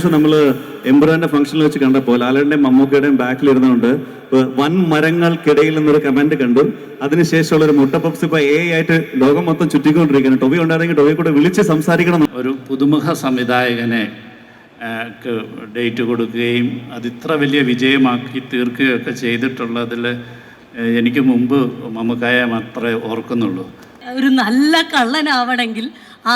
നമ്മൾ എംബ്രാന്റെ ഫംഗ്ഷനിൽ വെച്ച് കണ്ടപ്പോൾ ലാലേട്ടൻ്റെയും മമ്മൂക്കയുടെയും ബാക്കിൽ ഇരുന്നുകൊണ്ട് വൻ മരങ്ങൾക്കിടയിൽ നിന്നൊരു കമന്റ് കണ്ടു. അതിനുശേഷമുള്ള ഒരു മുട്ട പപ്സ് ഇപ്പൊ ആയിട്ട് ലോകം മൊത്തം ചുറ്റിക്കൊണ്ടിരിക്കുകയാണ്. ടൊവി ഉണ്ടായിരുന്നെങ്കിൽ ടൊവി കൂടെ വിളിച്ച് സംസാരിക്കണം. ഒരു പുതുമുഖ സംവിധായകനെ ഡേറ്റ് കൊടുക്കുകയും അത് ഇത്ര വലിയ വിജയമാക്കി തീർക്കുകയൊക്കെ ചെയ്തിട്ടുള്ളതിൽ എനിക്ക് മുമ്പ് മമ്മൂക്കായെ മാത്രമേ ഓർക്കുന്നുള്ളൂ. ഒരു നല്ല കള്ളനാവണമെങ്കിൽ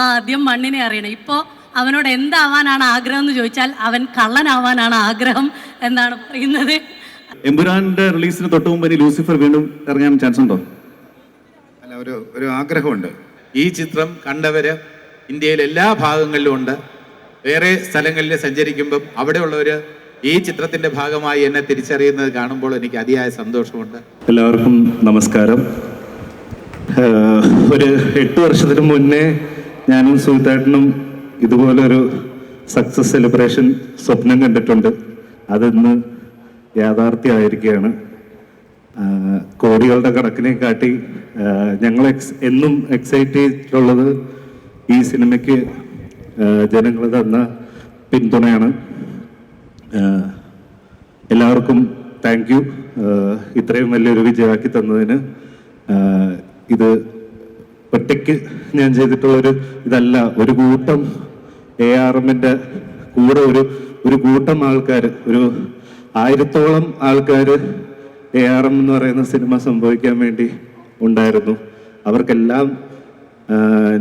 ആദ്യം മണ്ണിനെ അറിയണം. ഇപ്പോൾ അവനോട് എന്താവാനാണ് ആഗ്രഹം എന്ന് ചോദിച്ചാൽ അവൻ കള്ളനാവാനാണ് ആഗ്രഹം എന്നാണ് പറയുന്നത്. എമ്പുരാന്റെ റിലീസിന് തൊട്ട് മുമ്പ് ഇനി ലൂസിഫർ വീണ്ടും ഇറങ്ങാൻ ചാൻസ് ഉണ്ടോ? അല്ല, ഒരു ആഗ്രഹമുണ്ട്. ഈ ചിത്രം കണ്ടവര് ഇന്ത്യയിലെ എല്ലാ ഭാഗങ്ങളിലും ഉണ്ട്. വേറെ സ്ഥലങ്ങളിൽ സഞ്ചരിക്കുമ്പം അവിടെയുള്ളവർ ഈ ചിത്രത്തിന്റെ ഭാഗമായി എന്നെ തിരിച്ചറിയുന്നത് കാണുമ്പോൾ എനിക്ക് അതിയായ സന്തോഷമുണ്ട്. എല്ലാവർക്കും നമസ്കാരം. ഒരു 8 വർഷത്തിന് മുന്നേ ഞാനും സുഹൃത്തായിട്ടും ഇതുപോലൊരു സക്സസ് സെലിബ്രേഷൻ സ്വപ്നം കണ്ടിട്ടുണ്ട്. അതിന്ന് യാഥാർത്ഥ്യമായിരിക്കുകയാണ്. കോടികളുടെ കണക്കിനെ കാട്ടി ഞങ്ങൾ എന്നും എക്സൈറ്റ് ചെയ്തിട്ടുള്ളത് ഈ സിനിമയ്ക്ക് ജനങ്ങൾ തന്ന പിന്തുണയാണ്. എല്ലാവർക്കും താങ്ക് യു. ഇത്രയും വലിയൊരു വിജയമാക്കി തന്നതിന്. ഇത് ഒറ്റയ്ക്ക് ഞാൻ ചെയ്തിട്ടുള്ളൊരു ഇതല്ല. ഒരു കൂട്ടം ARMന്റെ കൂടെ ഒരു കൂട്ടം ആൾക്കാർ, ഒരു 1000-ഓളം ആൾക്കാർ ARM എന്ന് പറയുന്ന സിനിമ സംഭവിക്കാൻ വേണ്ടി ഉണ്ടായിരുന്നു. അവർക്കെല്ലാം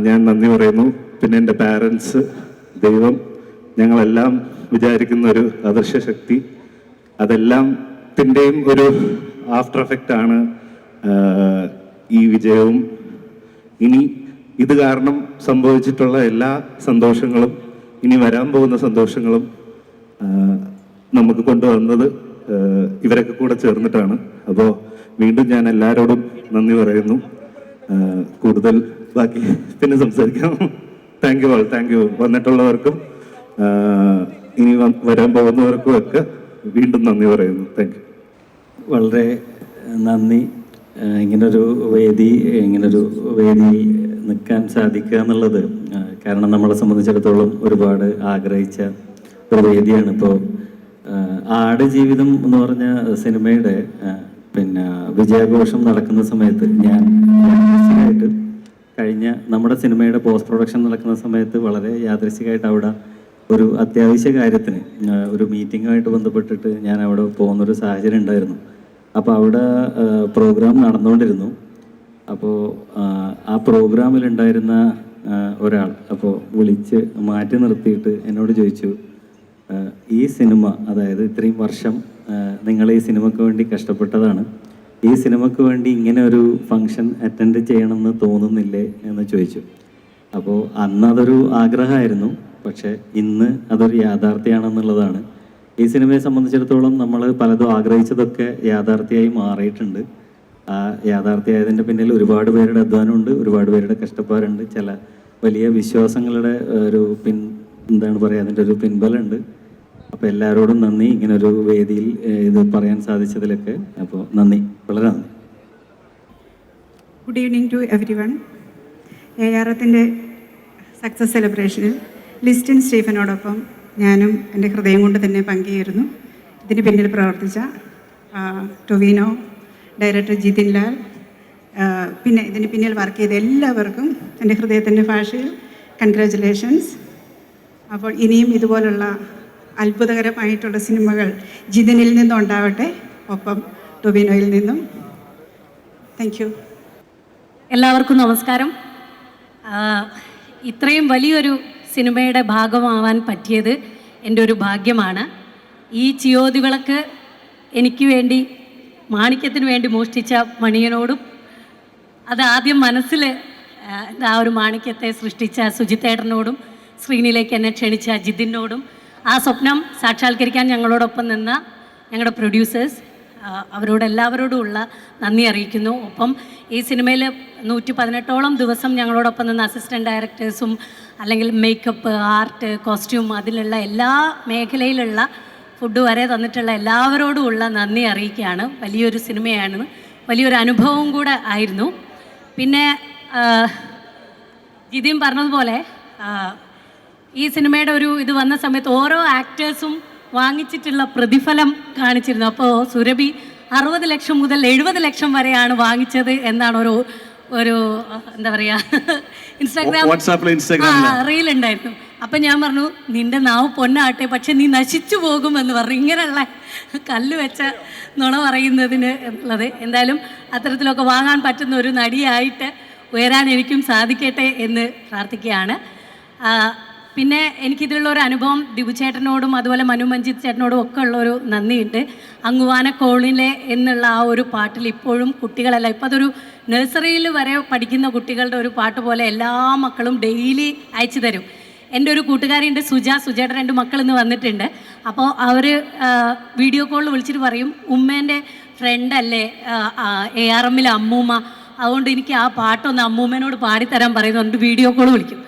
ഞാൻ നന്ദി പറയുന്നു. പിന്നെ എൻ്റെ പാരൻസ്, ദൈവം, ഞങ്ങളെല്ലാം വിചാരിക്കുന്ന ഒരു അദൃശ്യ ശക്തി, അതെല്ലാത്തിൻ്റെയും ഒരു ആഫ്റ്റർ എഫക്റ്റ് ആണ് ഈ വിജയവും. ഇനി ഇത് കാരണം സംഭവിച്ചിട്ടുള്ള എല്ലാ സന്തോഷങ്ങളും, ഇനി വരാൻ പോകുന്ന സന്തോഷങ്ങളും നമുക്ക് കൊണ്ടുവന്നത് ഇവരൊക്കെ കൂടെ ചേർന്നിട്ടാണ്. അപ്പോൾ വീണ്ടും ഞാൻ എല്ലാവരോടും നന്ദി പറയുന്നു. കൂടുതൽ ബാക്കി പിന്നെ സംസാരിക്കാം. Thank you all. Thank you. വന്നിട്ടുള്ളവർക്കും ഇനി വരാൻ പോകുന്നവർക്കും ഒക്കെ വീണ്ടും നന്ദി പറയുന്നു. Thank you. വളരെ നന്ദി. ഇങ്ങനൊരു വേദി നിൽക്കാൻ സാധിക്കുക എന്നുള്ളത് കാരണം നമ്മളെ സംബന്ധിച്ചിടത്തോളം ഒരുപാട് ആഗ്രഹിച്ച ഒരു വേദിയാണ്. ഇപ്പോൾ ആട് ജീവിതം എന്ന് പറഞ്ഞ സിനിമയുടെ വിജയാഘോഷം നടക്കുന്ന സമയത്ത് ഞാൻ കഴിഞ്ഞ നമ്മുടെ സിനിമയുടെ പോസ്റ്റ് പ്രൊഡക്ഷൻ നടക്കുന്ന സമയത്ത് വളരെ യാദൃശ്ചികമായിട്ട് അവിടെ ഒരു അത്യാവശ്യ കാര്യത്തിന് ഒരു മീറ്റിങ്ങുമായിട്ട് ബന്ധപ്പെട്ടിട്ട് ഞാൻ അവിടെ പോകുന്നൊരു സാഹചര്യം ഉണ്ടായിരുന്നു. അപ്പോൾ അവിടെ പ്രോഗ്രാം നടന്നുകൊണ്ടിരുന്നു. അപ്പോൾ ആ പ്രോഗ്രാമിലുണ്ടായിരുന്ന ഒരാൾ അപ്പോൾ വിളിച്ച് മാറ്റി നിർത്തിയിട്ട് എന്നോട് ചോദിച്ചു, ഈ സിനിമ, അതായത് ഇത്രയും വർഷം നിങ്ങൾ ഈ സിനിമയ്ക്ക് വേണ്ടി കഷ്ടപ്പെട്ടതാണ്, ഈ സിനിമയ്ക്ക് വേണ്ടി ഇങ്ങനെ ഒരു ഫങ്ഷൻ അറ്റൻഡ് ചെയ്യണമെന്ന് തോന്നുന്നില്ലേ എന്ന് ചോദിച്ചു. അപ്പോൾ അന്ന് അതൊരു ആഗ്രഹമായിരുന്നു, പക്ഷേ ഇന്ന് അതൊരു യാഥാർത്ഥ്യമാണെന്നുള്ളതാണ്. ഈ സിനിമയെ സംബന്ധിച്ചിടത്തോളം നമ്മൾ പലതും ആഗ്രഹിച്ചതൊക്കെ യാഥാർത്ഥ്യമായി മാറിയിട്ടുണ്ട്. ആ യാഥാർത്ഥ്യമായതിൻ്റെ പിന്നിൽ ഒരുപാട് പേരുടെ അധ്വാനമുണ്ട്, ഒരുപാട് പേരുടെ കഷ്ടപ്പാടുണ്ട്, ചില വലിയ വിശ്വാസങ്ങളുടെ ഒരു അതിൻ്റെ ഒരു പിൻബലമുണ്ട്. അപ്പോൾ എല്ലാവരോടും നന്ദി, ഇങ്ങനൊരു വേദിയിൽ ഇത് പറയാൻ സാധിച്ചതിലൊക്കെ. അപ്പോൾ നന്ദി, വളരെ നന്ദി. Good evening to every one. ARMത്തിൻ്റെ സക്സസ് സെലിബ്രേഷനിൽ ലിസ്റ്റിൻ സ്റ്റീഫനോടൊപ്പം ഞാനും എൻ്റെ ഹൃദയം കൊണ്ട് തന്നെ പങ്കുചേരുന്നു. ഇതിന് പിന്നിൽ പ്രവർത്തിച്ച ടൊവിനോ, ഡയറക്ടർ ജിതിൻ ലാൽ, പിന്നെ ഇതിന് പിന്നിൽ വർക്ക് ചെയ്ത എല്ലാവർക്കും എൻ്റെ ഹൃദയത്തിൻ്റെ ഭാഷയിൽ കൺഗ്രാജുലേഷൻസ്. അപ്പോൾ ഇനിയും ഇതുപോലുള്ള അത്ഭുതകരമായിട്ടുള്ള സിനിമകൾ ജിതിനിൽ നിന്നും ഉണ്ടാവട്ടെ, ഒപ്പം ടൊവിനോയിൽ നിന്നും. Thank you. എല്ലാവർക്കും നമസ്കാരം. ഇത്രയും വലിയൊരു സിനിമയുടെ ഭാഗമാവാൻ പറ്റിയത് എൻ്റെ ഒരു ഭാഗ്യമാണ്. ഈ ചിയോതിവിളക്ക് എനിക്ക് വേണ്ടി, മാണിക്യത്തിന് വേണ്ടി മോഷ്ടിച്ച മണിയനോടും, അത് ആദ്യം മനസ്സിൽ ആ ഒരു മാണിക്യത്തെ സൃഷ്ടിച്ച സുജിത്തേട്ടനോടും, സ്ക്രീനിലേക്ക് എന്നെ ക്ഷണിച്ച ജിതിനോടും, ആ സ്വപ്നം സാക്ഷാത്കരിക്കാൻ ഞങ്ങളോടൊപ്പം നിന്ന ഞങ്ങളുടെ പ്രൊഡ്യൂസേഴ്സ്, അവരോടെല്ലാവരോടും ഉള്ള നന്ദി അറിയിക്കുന്നു. ഒപ്പം ഈ സിനിമയിൽ 118ഓളം ദിവസം ഞങ്ങളോടൊപ്പം നിന്ന അസിസ്റ്റൻറ്റ് ഡയറക്ടേഴ്സും, അല്ലെങ്കിൽ മേക്കപ്പ്, ആർട്ട്, കോസ്റ്റ്യൂം, അതിലുള്ള എല്ലാ മേഖലയിലുള്ള ഫുഡ് വരെ തന്നിട്ടുള്ള എല്ലാവരോടും ഉള്ള നന്ദി അറിയിക്കുകയാണ്. വലിയൊരു സിനിമയാണ്, വലിയൊരു അനുഭവം കൂടെ ആയിരുന്നു. പിന്നെ ജിതിൻ പറഞ്ഞതുപോലെ ഈ സിനിമയുടെ ഒരു ഇത് വന്ന സമയത്ത് ഓരോ ആക്ടേഴ്സും വാങ്ങിച്ചിട്ടുള്ള പ്രതിഫലം കാണിച്ചിരുന്നു. അപ്പോൾ സുരഭി 60 ലക്ഷം മുതൽ 70 ലക്ഷം വരെയാണ് വാങ്ങിച്ചത് എന്നാണ് ഒരു എന്താ പറയുക ഇൻസ്റ്റാഗ്രാം റീൽ ഉണ്ടായിരുന്നു. അപ്പം ഞാൻ പറഞ്ഞു നിന്റെ നാവ് പൊന്നാട്ടെ, പക്ഷെ നീ നശിച്ചു പോകുമെന്ന് പറഞ്ഞു. ഇങ്ങനെയുള്ള കല്ല് വെച്ച നുണ പറയുന്നതിന് എന്നുള്ളത്. എന്തായാലും അത്തരത്തിലൊക്കെ വാങ്ങാൻ പറ്റുന്ന ഒരു നടിയായിട്ട് ഉയരാൻ എനിക്കും സാധിക്കട്ടെ എന്ന് പ്രാർത്ഥിക്കുകയാണ്. പിന്നെ എനിക്കിതിലുള്ള ഒരു അനുഭവം ദിബുചേട്ടനോടും അതുപോലെ മനു മഞ്ജിത് ചേട്ടനോടും ഒക്കെ ഉള്ളൊരു നന്ദിയുണ്ട്. അങ്ങുവാനക്കോണിലെ എന്നുള്ള ആ ഒരു പാട്ടിൽ ഇപ്പോഴും കുട്ടികളല്ല, ഇപ്പം അതൊരു നഴ്സറിയിൽ വരെ പഠിക്കുന്ന കുട്ടികളുടെ ഒരു പാട്ട് പോലെ എല്ലാ മക്കളും ഡെയിലി അയച്ചു തരും. എൻ്റെ ഒരു കൂട്ടുകാരിയുണ്ട് സുജയുടെ 2 മക്കൾ ഇന്ന് വന്നിട്ടുണ്ട്. അപ്പോൾ അവർ വീഡിയോ കോളിൽ വിളിച്ചിട്ട് പറയും ഉമ്മേൻ്റെ ഫ്രണ്ടല്ലേ ARM അമ്മൂമ്മ, അതുകൊണ്ട് എനിക്ക് ആ പാട്ടൊന്ന് അമ്മൂമ്മേനോട് പാടിത്തരാൻ പറയുന്നുണ്ട്. വീഡിയോ കോൾ വിളിക്കും.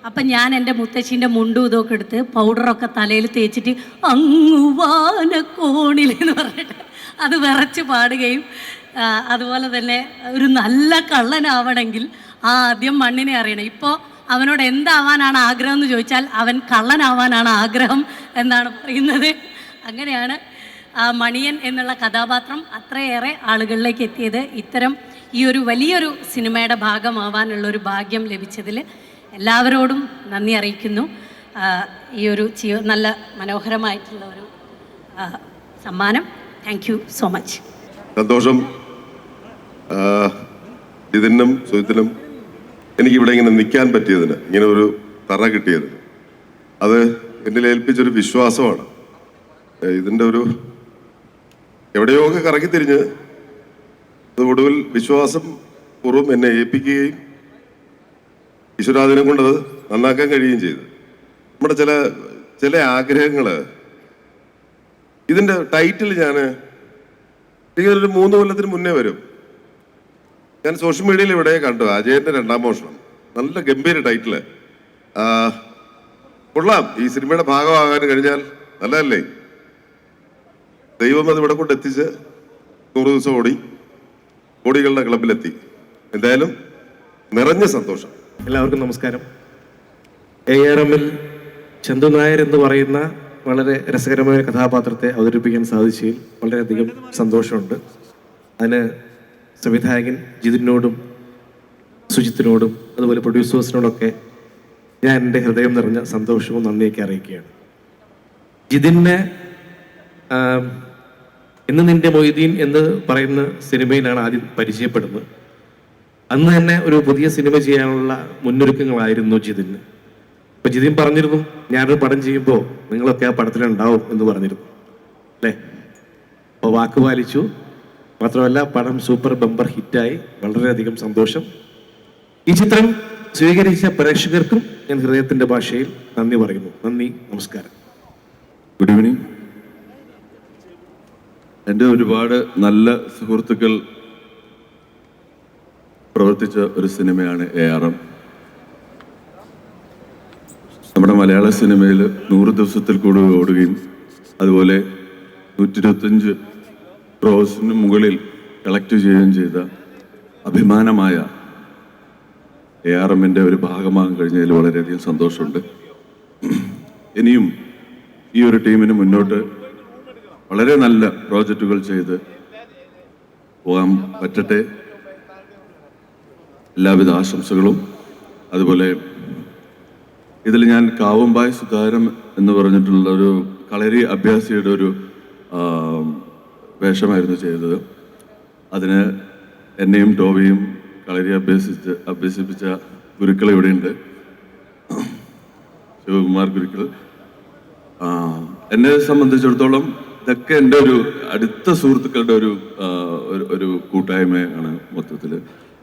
അപ്പം ഞാൻ എൻ്റെ മുത്തശ്ശീൻ്റെ മുണ്ടും ഇതൊക്കെ എടുത്ത് പൗഡറൊക്കെ തലയിൽ തേച്ചിട്ട് അങ്ങുവാനക്കോണിൽ എന്ന് പറഞ്ഞിട്ട് അത് വിറച്ച് പാടുകയും, അതുപോലെ തന്നെ ഒരു നല്ല കള്ളനാവണമെങ്കിൽ ആദ്യം മണ്ണിനെ അറിയണം. ഇപ്പോൾ അവനോട് എന്താവാനാണ് ആഗ്രഹം എന്ന് ചോദിച്ചാൽ അവൻ കള്ളനാവാനാണ് ആഗ്രഹം എന്നാണ് പറയുന്നത്. അങ്ങനെയാണ് മണിയൻ എന്നുള്ള കഥാപാത്രം അത്രയേറെ ആളുകളിലേക്ക് എത്തിയത്. ഇത്തരം ഈ ഒരു വലിയൊരു സിനിമയുടെ ഭാഗമാവാനുള്ളൊരു ഭാഗ്യം ലഭിച്ചതിൽ എല്ലാവരോടും നന്ദി അറിയിക്കുന്നു. ഈ ഒരു നല്ല മനോഹരമായിട്ടുള്ള ഒരു സമ്മാനം. Thank you so much. സന്തോഷം. ഇതിനും സുഹൃത്തിനും എനിക്കിവിടെ ഇങ്ങനെ നിൽക്കാൻ പറ്റിയതിന്, ഇങ്ങനെ ഒരു തറ കിട്ടിയതിന്, അത് എന്നിൽ ഏൽപ്പിച്ചൊരു വിശ്വാസമാണ്. ഇതിൻ്റെ ഒരു എവിടെയോ ഒക്കെ കറങ്ങിത്തിരിഞ്ഞ് അത് ഒടുവിൽ വിശ്വാസം പൂർവ്വം എന്നെ ഏൽപ്പിക്കുകയും ഈശ്വരാധീനം കൊണ്ടത് നന്നാക്കാൻ കഴിയുകയും ചെയ്തു. നമ്മുടെ ചില ആഗ്രഹങ്ങൾ, ഇതിൻ്റെ ടൈറ്റിൽ ഞാൻ ഒരു 3 കൊല്ലത്തിന് മുന്നേ വരും. ഞാൻ സോഷ്യൽ മീഡിയയിൽ ഇവിടെ കണ്ടു അജയന്റെ 2ാം മോഷണം. നല്ല ഗംഭീര ടൈറ്റില്. കൊള്ളാം. ഈ സിനിമയുടെ ഭാഗമാകാൻ കഴിഞ്ഞാൽ നല്ലതല്ലേ? ദൈവം അത് ഇവിടെ കൊണ്ടെത്തിച്ച് 100 ദിവസം ഓടികളുടെ ക്ലബിലെത്തി. എന്തായാലും നിറഞ്ഞ സന്തോഷം. എല്ലാവർക്കും നമസ്കാരം. ARMൽ ചന്തു നായർ എന്ന് പറയുന്ന വളരെ രസകരമായ കഥാപാത്രത്തെ അവതരിപ്പിക്കാൻ സാധിച്ചതിൽ വളരെയധികം സന്തോഷമുണ്ട്. അതിന് സംവിധായകൻ ജിതിനോടും സുജിത്തിനോടും അതുപോലെ പ്രൊഡ്യൂസേഴ്സിനോടൊക്കെ ഞാൻ എൻ്റെ ഹൃദയം നിറഞ്ഞ സന്തോഷവും നന്ദിയൊക്കെ അറിയിക്കുകയാണ്. ജിതിനെ ഇന്ന് നിന്റെ മൊയ്തീൻ എന്ന് പറയുന്ന സിനിമയിലാണ് ആദ്യം പരിചയപ്പെടുന്നത്. അന്ന് തന്നെ ഒരു പുതിയ സിനിമ ചെയ്യാനുള്ള മുന്നൊരുക്കങ്ങളായിരുന്നു ജിതിന്. അപ്പൊ ജിതിൻ പറഞ്ഞിരുന്നു ഞാനൊരു പടം ചെയ്യുമ്പോൾ നിങ്ങളൊക്കെ ആ പടത്തിലുണ്ടാവും എന്ന് പറഞ്ഞിരുന്നു അല്ലേ? അപ്പോൾ വാക്ക് പാലിച്ചു. മാത്രമല്ല പടം സൂപ്പർ ബമ്പർ ഹിറ്റായി. വളരെയധികം സന്തോഷം. ഈ ചിത്രം സ്വീകരിച്ച പ്രേക്ഷകർക്കും ഞാൻ ഹൃദയത്തിന്റെ ഭാഷയിൽ നന്ദി പറയുന്നു. നന്ദി, നമസ്കാരം. Good evening. എൻ്റെ ഒരുപാട് നല്ല സുഹൃത്തുക്കൾ പ്രവർത്തിച്ച ഒരു സിനിമയാണ് ARM. നമ്മുടെ മലയാള സിനിമയിൽ 100 ദിവസത്തിൽ കൂടുതൽ ഓടുകയും അതുപോലെ 125 ക്രോസിന് മുകളിൽ കളക്ട് ചെയ്യുകയും ചെയ്ത അഭിമാനമായ ARMൻ്റെ ഒരു ഭാഗമാകാൻ കഴിഞ്ഞതിൽ വളരെയധികം സന്തോഷമുണ്ട്. ഇനിയും ഈ ഒരു ടീമിന് മുന്നോട്ട് വളരെ നല്ല പ്രോജക്റ്റുകൾ ചെയ്ത് പോകാൻ പറ്റട്ടെ. എല്ലാവിധ ആശംസകളും. അതുപോലെ ഇതിൽ ഞാൻ കാവുമ്പായ് സുധാരം എന്ന് പറഞ്ഞിട്ടുള്ള ഒരു കളരി അഭ്യാസിയുടെ ഒരു വേഷമായിരുന്നു ചെയ്തത്. അതിന് എന്നെയും ടോവിയും കളരി അഭ്യസിപ്പിച്ച ഗുരുക്കൾ ഇവിടെയുണ്ട്, ശിവകുമാർ ഗുരുക്കൾ. എന്നെ സംബന്ധിച്ചിടത്തോളം ഇതൊക്കെ എൻ്റെ ഒരു അടുത്ത സുഹൃത്തുക്കളുടെ ഒരു കൂട്ടായ്മയാണ് മൊത്തത്തിൽ.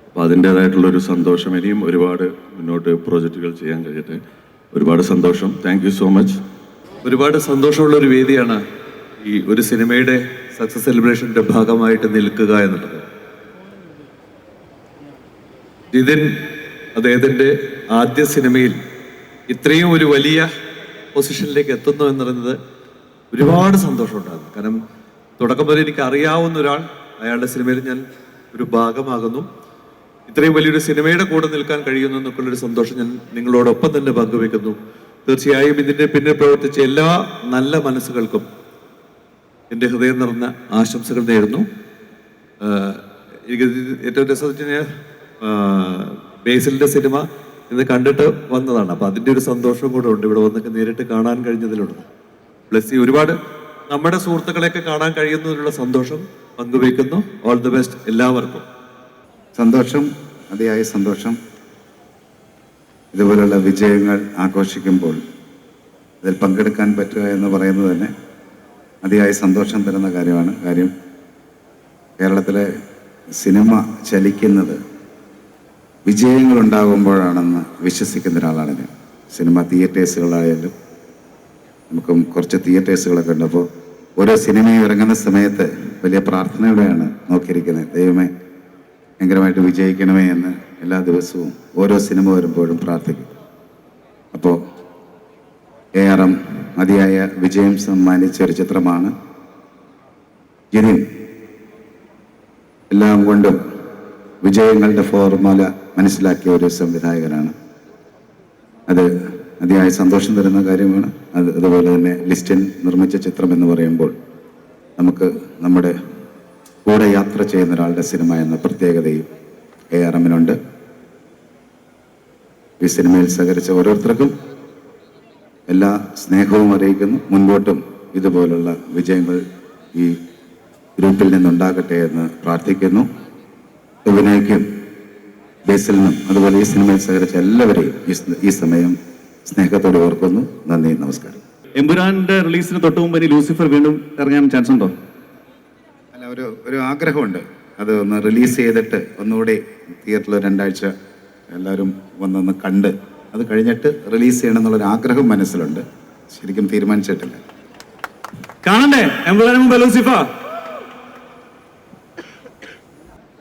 അപ്പോൾ അതിൻ്റേതായിട്ടുള്ളൊരു സന്തോഷം. ഇനിയും ഒരുപാട് മുന്നോട്ട് പ്രോജക്റ്റുകൾ ചെയ്യാൻ കഴിയട്ടെ. ഒരുപാട് സന്തോഷം. Thank you so much. ഒരുപാട് സന്തോഷമുള്ളൊരു വേദിയാണ് ഈ ഒരു സിനിമയുടെ സക്സസ് സെലിബ്രേഷൻ്റെ ഭാഗമായിട്ട് നിൽക്കുക എന്നുള്ളത്. ജിതിൻ അദ്ദേഹത്തിൻ്റെ ആദ്യ സിനിമയിൽ ഇത്രയും ഒരു വലിയ പൊസിഷനിലേക്ക് എത്തുന്നു എന്ന് പറയുന്നത് ഒരുപാട് സന്തോഷമുണ്ടാകുന്നു. കാരണം തുടക്കം വരെ എനിക്ക് അറിയാവുന്ന ഒരാൾ, അയാളുടെ സിനിമയിൽ ഞാൻ ഒരു ഭാഗമാകുന്നു. ഇത്രയും വലിയൊരു സിനിമയുടെ കൂടെ നിൽക്കാൻ കഴിയുന്നു എന്നൊക്കെയുള്ളൊരു സന്തോഷം ഞാൻ നിങ്ങളോടൊപ്പം തന്നെ പങ്കുവെക്കുന്നു. തീർച്ചയായും ഇതിൻ്റെ പിന്നിൽ പ്രവർത്തിച്ച എല്ലാ നല്ല മനസ്സുകൾക്കും എൻ്റെ ഹൃദയം നിറഞ്ഞ ആശംസകൾ നേരുന്നു. എനിക്ക് ഏറ്റവും രസം ബേസിലിൻ്റെ സിനിമ ഇന്ന് കണ്ടിട്ട് വന്നതാണ്. അപ്പോൾ അതിൻ്റെ ഒരു സന്തോഷം കൂടെ ഉണ്ട് ഇവിടെ വന്നൊക്കെ നേരിട്ട് കാണാൻ കഴിഞ്ഞതിലുണ്ട്. പ്ലസ് ഒരുപാട് നമ്മുടെ സുഹൃത്തുക്കളെയൊക്കെ കാണാൻ കഴിയുന്നതിലുള്ള സന്തോഷം പങ്കുവയ്ക്കുന്നു. ഓൾ ദി ബെസ്റ്റ് എല്ലാവർക്കും. സന്തോഷം, അതിയായ സന്തോഷം. ഇതുപോലുള്ള വിജയങ്ങൾ ആഘോഷിക്കുമ്പോൾ അതിൽ പങ്കെടുക്കാൻ പറ്റുക എന്ന് പറയുന്നത് തന്നെ അതിയായ സന്തോഷം തരുന്ന കാര്യമാണ്. കാര്യം കേരളത്തിലെ സിനിമ ചലിക്കുന്നത് വിജയങ്ങളുണ്ടാകുമ്പോഴാണെന്ന് വിശ്വസിക്കുന്ന ഒരാളാണ് ഞാൻ. സിനിമ തിയേറ്റേഴ്സുകളായാലും നമുക്കും കുറച്ച് തിയേറ്റേഴ്സുകളൊക്കെ ഉണ്ട്. അപ്പോൾ ഓരോ സിനിമയും ഇറങ്ങുന്ന സമയത്ത് വലിയ പ്രാർത്ഥനയോടെയാണ് നോക്കിയിരിക്കുന്നത്. ദൈവമേ ഭയങ്കരമായിട്ട് വിജയിക്കണമേ എന്ന് എല്ലാ ദിവസവും ഓരോ സിനിമ വരുമ്പോഴും പ്രാർത്ഥിക്കും. അപ്പോൾ ARM മതിയായ വിജയം സമ്മാനിച്ച ഒരു ചിത്രമാണ്. ജിതിൻ എല്ലാം കൊണ്ടും വിജയങ്ങളുടെ ഫോർമുല മനസ്സിലാക്കിയ ഒരു സംവിധായകനാണ്. അത് അതിയായ സന്തോഷം തരുന്ന കാര്യമാണ്. അതുപോലെ തന്നെ ലിസ്റ്റിൻ നിർമ്മിച്ച ചിത്രം എന്ന് പറയുമ്പോൾ നമുക്ക് നമ്മുടെ കൂടെ യാത്ര ചെയ്യുന്ന ഒരാളുടെ സിനിമ എന്ന പ്രത്യേകതയും ARMനുണ്ട്. ഈ സിനിമയിൽ സഹകരിച്ച ഓരോരുത്തർക്കും എല്ലാ സ്നേഹവും അറിയിക്കുന്നു. മുൻപോട്ടും ഇതുപോലുള്ള വിജയങ്ങൾ ഈ ഗ്രൂപ്പിൽ നിന്നുണ്ടാകട്ടെ എന്ന് പ്രാർത്ഥിക്കുന്നു. വിനയ്ക്കും ബേസിലിനും അതുപോലെ ഈ സിനിമയിൽ സഹകരിച്ച എല്ലാവരെയും ഈ സമയം സ്നേഹത്തോടെ ഓർക്കുന്നു. നന്ദി, നമസ്കാരം. എമ്പുരാന്റെ റിലീസിന് തൊട്ട് മുമ്പ് ഇനി ലൂസിഫർ വീണ്ടും ഇറങ്ങാൻ ചാൻസ് ഉണ്ടോ? അല്ല, ഒരു ആഗ്രഹമുണ്ട്. അത് ഒന്ന് റിലീസ് ചെയ്തിട്ട് ഒന്നുകൂടി തിയേറ്ററിൽ 2 ആഴ്ച എല്ലാവരും വന്നൊന്ന് കണ്ട് അത് കഴിഞ്ഞിട്ട് റിലീസ് ചെയ്യണം എന്നുള്ളൊരു ആഗ്രഹം മനസ്സിലുണ്ട്. ശരിക്കും തീരുമാനിച്ചിട്ടില്ല. കാണണ്ടേ എമ്പുരാന് മുമ്പ് ലൂസിഫർ?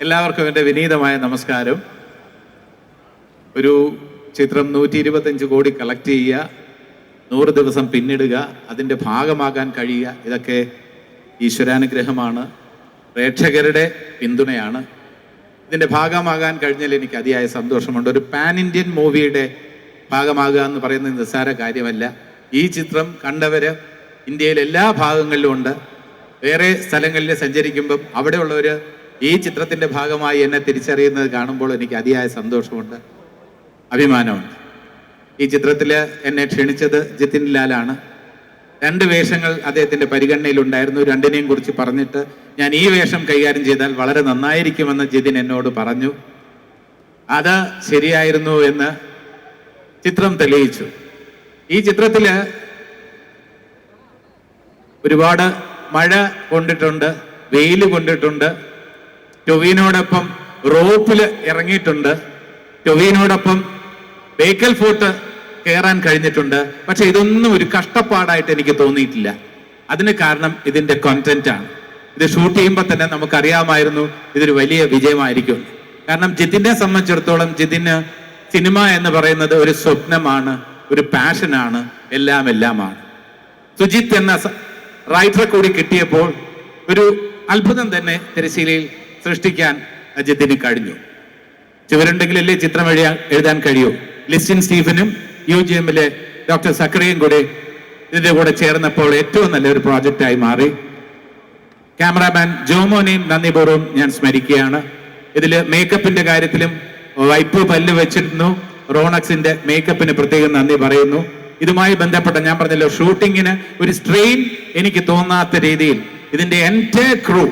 എല്ലാവർക്കും എൻ്റെ വിനീതമായ നമസ്കാരം. ഒരു ചിത്രം 125 കോടി കളക്ട് ചെയ്യുക, 100 ദിവസം പിന്നിടുക, അതിൻ്റെ ഭാഗമാകാൻ കഴിയുക, ഇതൊക്കെ ഈശ്വരാനുഗ്രഹമാണ്, പ്രേക്ഷകരുടെ പിന്തുണയാണ്. ഇതിൻ്റെ ഭാഗമാകാൻ കഴിഞ്ഞാൽ എനിക്ക് അതിയായ സന്തോഷമുണ്ട്. ഒരു പാൻ ഇന്ത്യൻ മൂവിയുടെ ഭാഗമാകുക എന്ന് പറയുന്നത് നിസ്സാര കാര്യമല്ല. ഈ ചിത്രം കണ്ടവർ ഇന്ത്യയിലെ എല്ലാ ഭാഗങ്ങളിലും ഉണ്ട്. വേറെ സ്ഥലങ്ങളിൽ സഞ്ചരിക്കുമ്പം അവിടെയുള്ളവർ ഈ ചിത്രത്തിൻ്റെ ഭാഗമായി എന്നെ തിരിച്ചറിയുന്നത് കാണുമ്പോൾ എനിക്ക് അതിയായ സന്തോഷമുണ്ട്, അഭിമാനമുണ്ട്. ഈ ചിത്രത്തിൽ എന്നെ ക്ഷണിച്ചത് ജിതിൻ ലാലാണ്. 2 വേഷങ്ങൾ അദ്ദേഹത്തിൻ്റെ പരിഗണനയിലുണ്ടായിരുന്നു. 2നെയും കുറിച്ച് പറഞ്ഞിട്ട് ഞാൻ ഈ വേഷം കൈകാര്യം ചെയ്താൽ വളരെ നന്നായിരിക്കുമെന്ന് ജിതിൻ എന്നോട് പറഞ്ഞു. അത് ശരിയായിരുന്നു എന്ന് ചിത്രം തെളിയിച്ചു. ഈ ചിത്രത്തിൽ ഒരുപാട് മഴ കൊണ്ടിട്ടുണ്ട്, വെയിൽ കൊണ്ടിട്ടുണ്ട്. ടൊവിനോടൊപ്പം റോപ്പിൽ ഇറങ്ങിയിട്ടുണ്ട്, ടൊവിനോടൊപ്പം ബേക്കൽ ഫോർട്ട് കയറാൻ കഴിഞ്ഞിട്ടുണ്ട്. പക്ഷെ ഇതൊന്നും ഒരു കഷ്ടപ്പാടായിട്ട് എനിക്ക് തോന്നിയിട്ടില്ല. അതിന് കാരണം ഇതിൻ്റെ കോണ്ടന്റാണ്. ഇത് ഷൂട്ട് ചെയ്യുമ്പോൾ തന്നെ നമുക്കറിയാമായിരുന്നു ഇതൊരു വലിയ വിജയമായിരിക്കും. കാരണം ജിതിനെ സംബന്ധിച്ചിടത്തോളം ജിതിന് സിനിമ എന്ന് പറയുന്നത് ഒരു സ്വപ്നമാണ്, ഒരു പാഷനാണ്, എല്ലാമാണ്. സുജിത്ത് എന്ന റൈറ്ററെ കൂടി കിട്ടിയപ്പോൾ ഒരു അത്ഭുതം തന്നെ തിരശ്ശീലയിൽ സൃഷ്ടിക്കാൻ ജിതിന് കഴിഞ്ഞു. ചുവരുണ്ടെങ്കിലല്ലേ ചിത്രം എഴുതാൻ കഴിയൂ. ലിസ്റ്റിൻ സ്റ്റീഫനും UGMലെ ഡോക്ടർ സക്കറിയും കൂടി ഇതിൻ്റെ കൂടെ ചേർന്നപ്പോൾ ഏറ്റവും നല്ലൊരു പ്രോജക്റ്റായി മാറി. ക്യാമറാമാൻ ജോമോനെയും നന്ദിപൂർവ്വം ഞാൻ സ്മരിക്കുകയാണ്. ഇതിൽ മേക്കപ്പിന്റെ കാര്യത്തിലും വൈപ്പ് പല്ല് വെച്ചിരുന്നു. റോണക്സിന്റെ മേക്കപ്പിന് പ്രത്യേകം നന്ദി പറയുന്നു. ഇതുമായി ബന്ധപ്പെട്ട ഞാൻ പറഞ്ഞല്ലോ, ഷൂട്ടിങ്ങിന് ഒരു സ്ട്രെയിൻ എനിക്ക് തോന്നാത്ത രീതിയിൽ ഇതിന്റെ entire crew,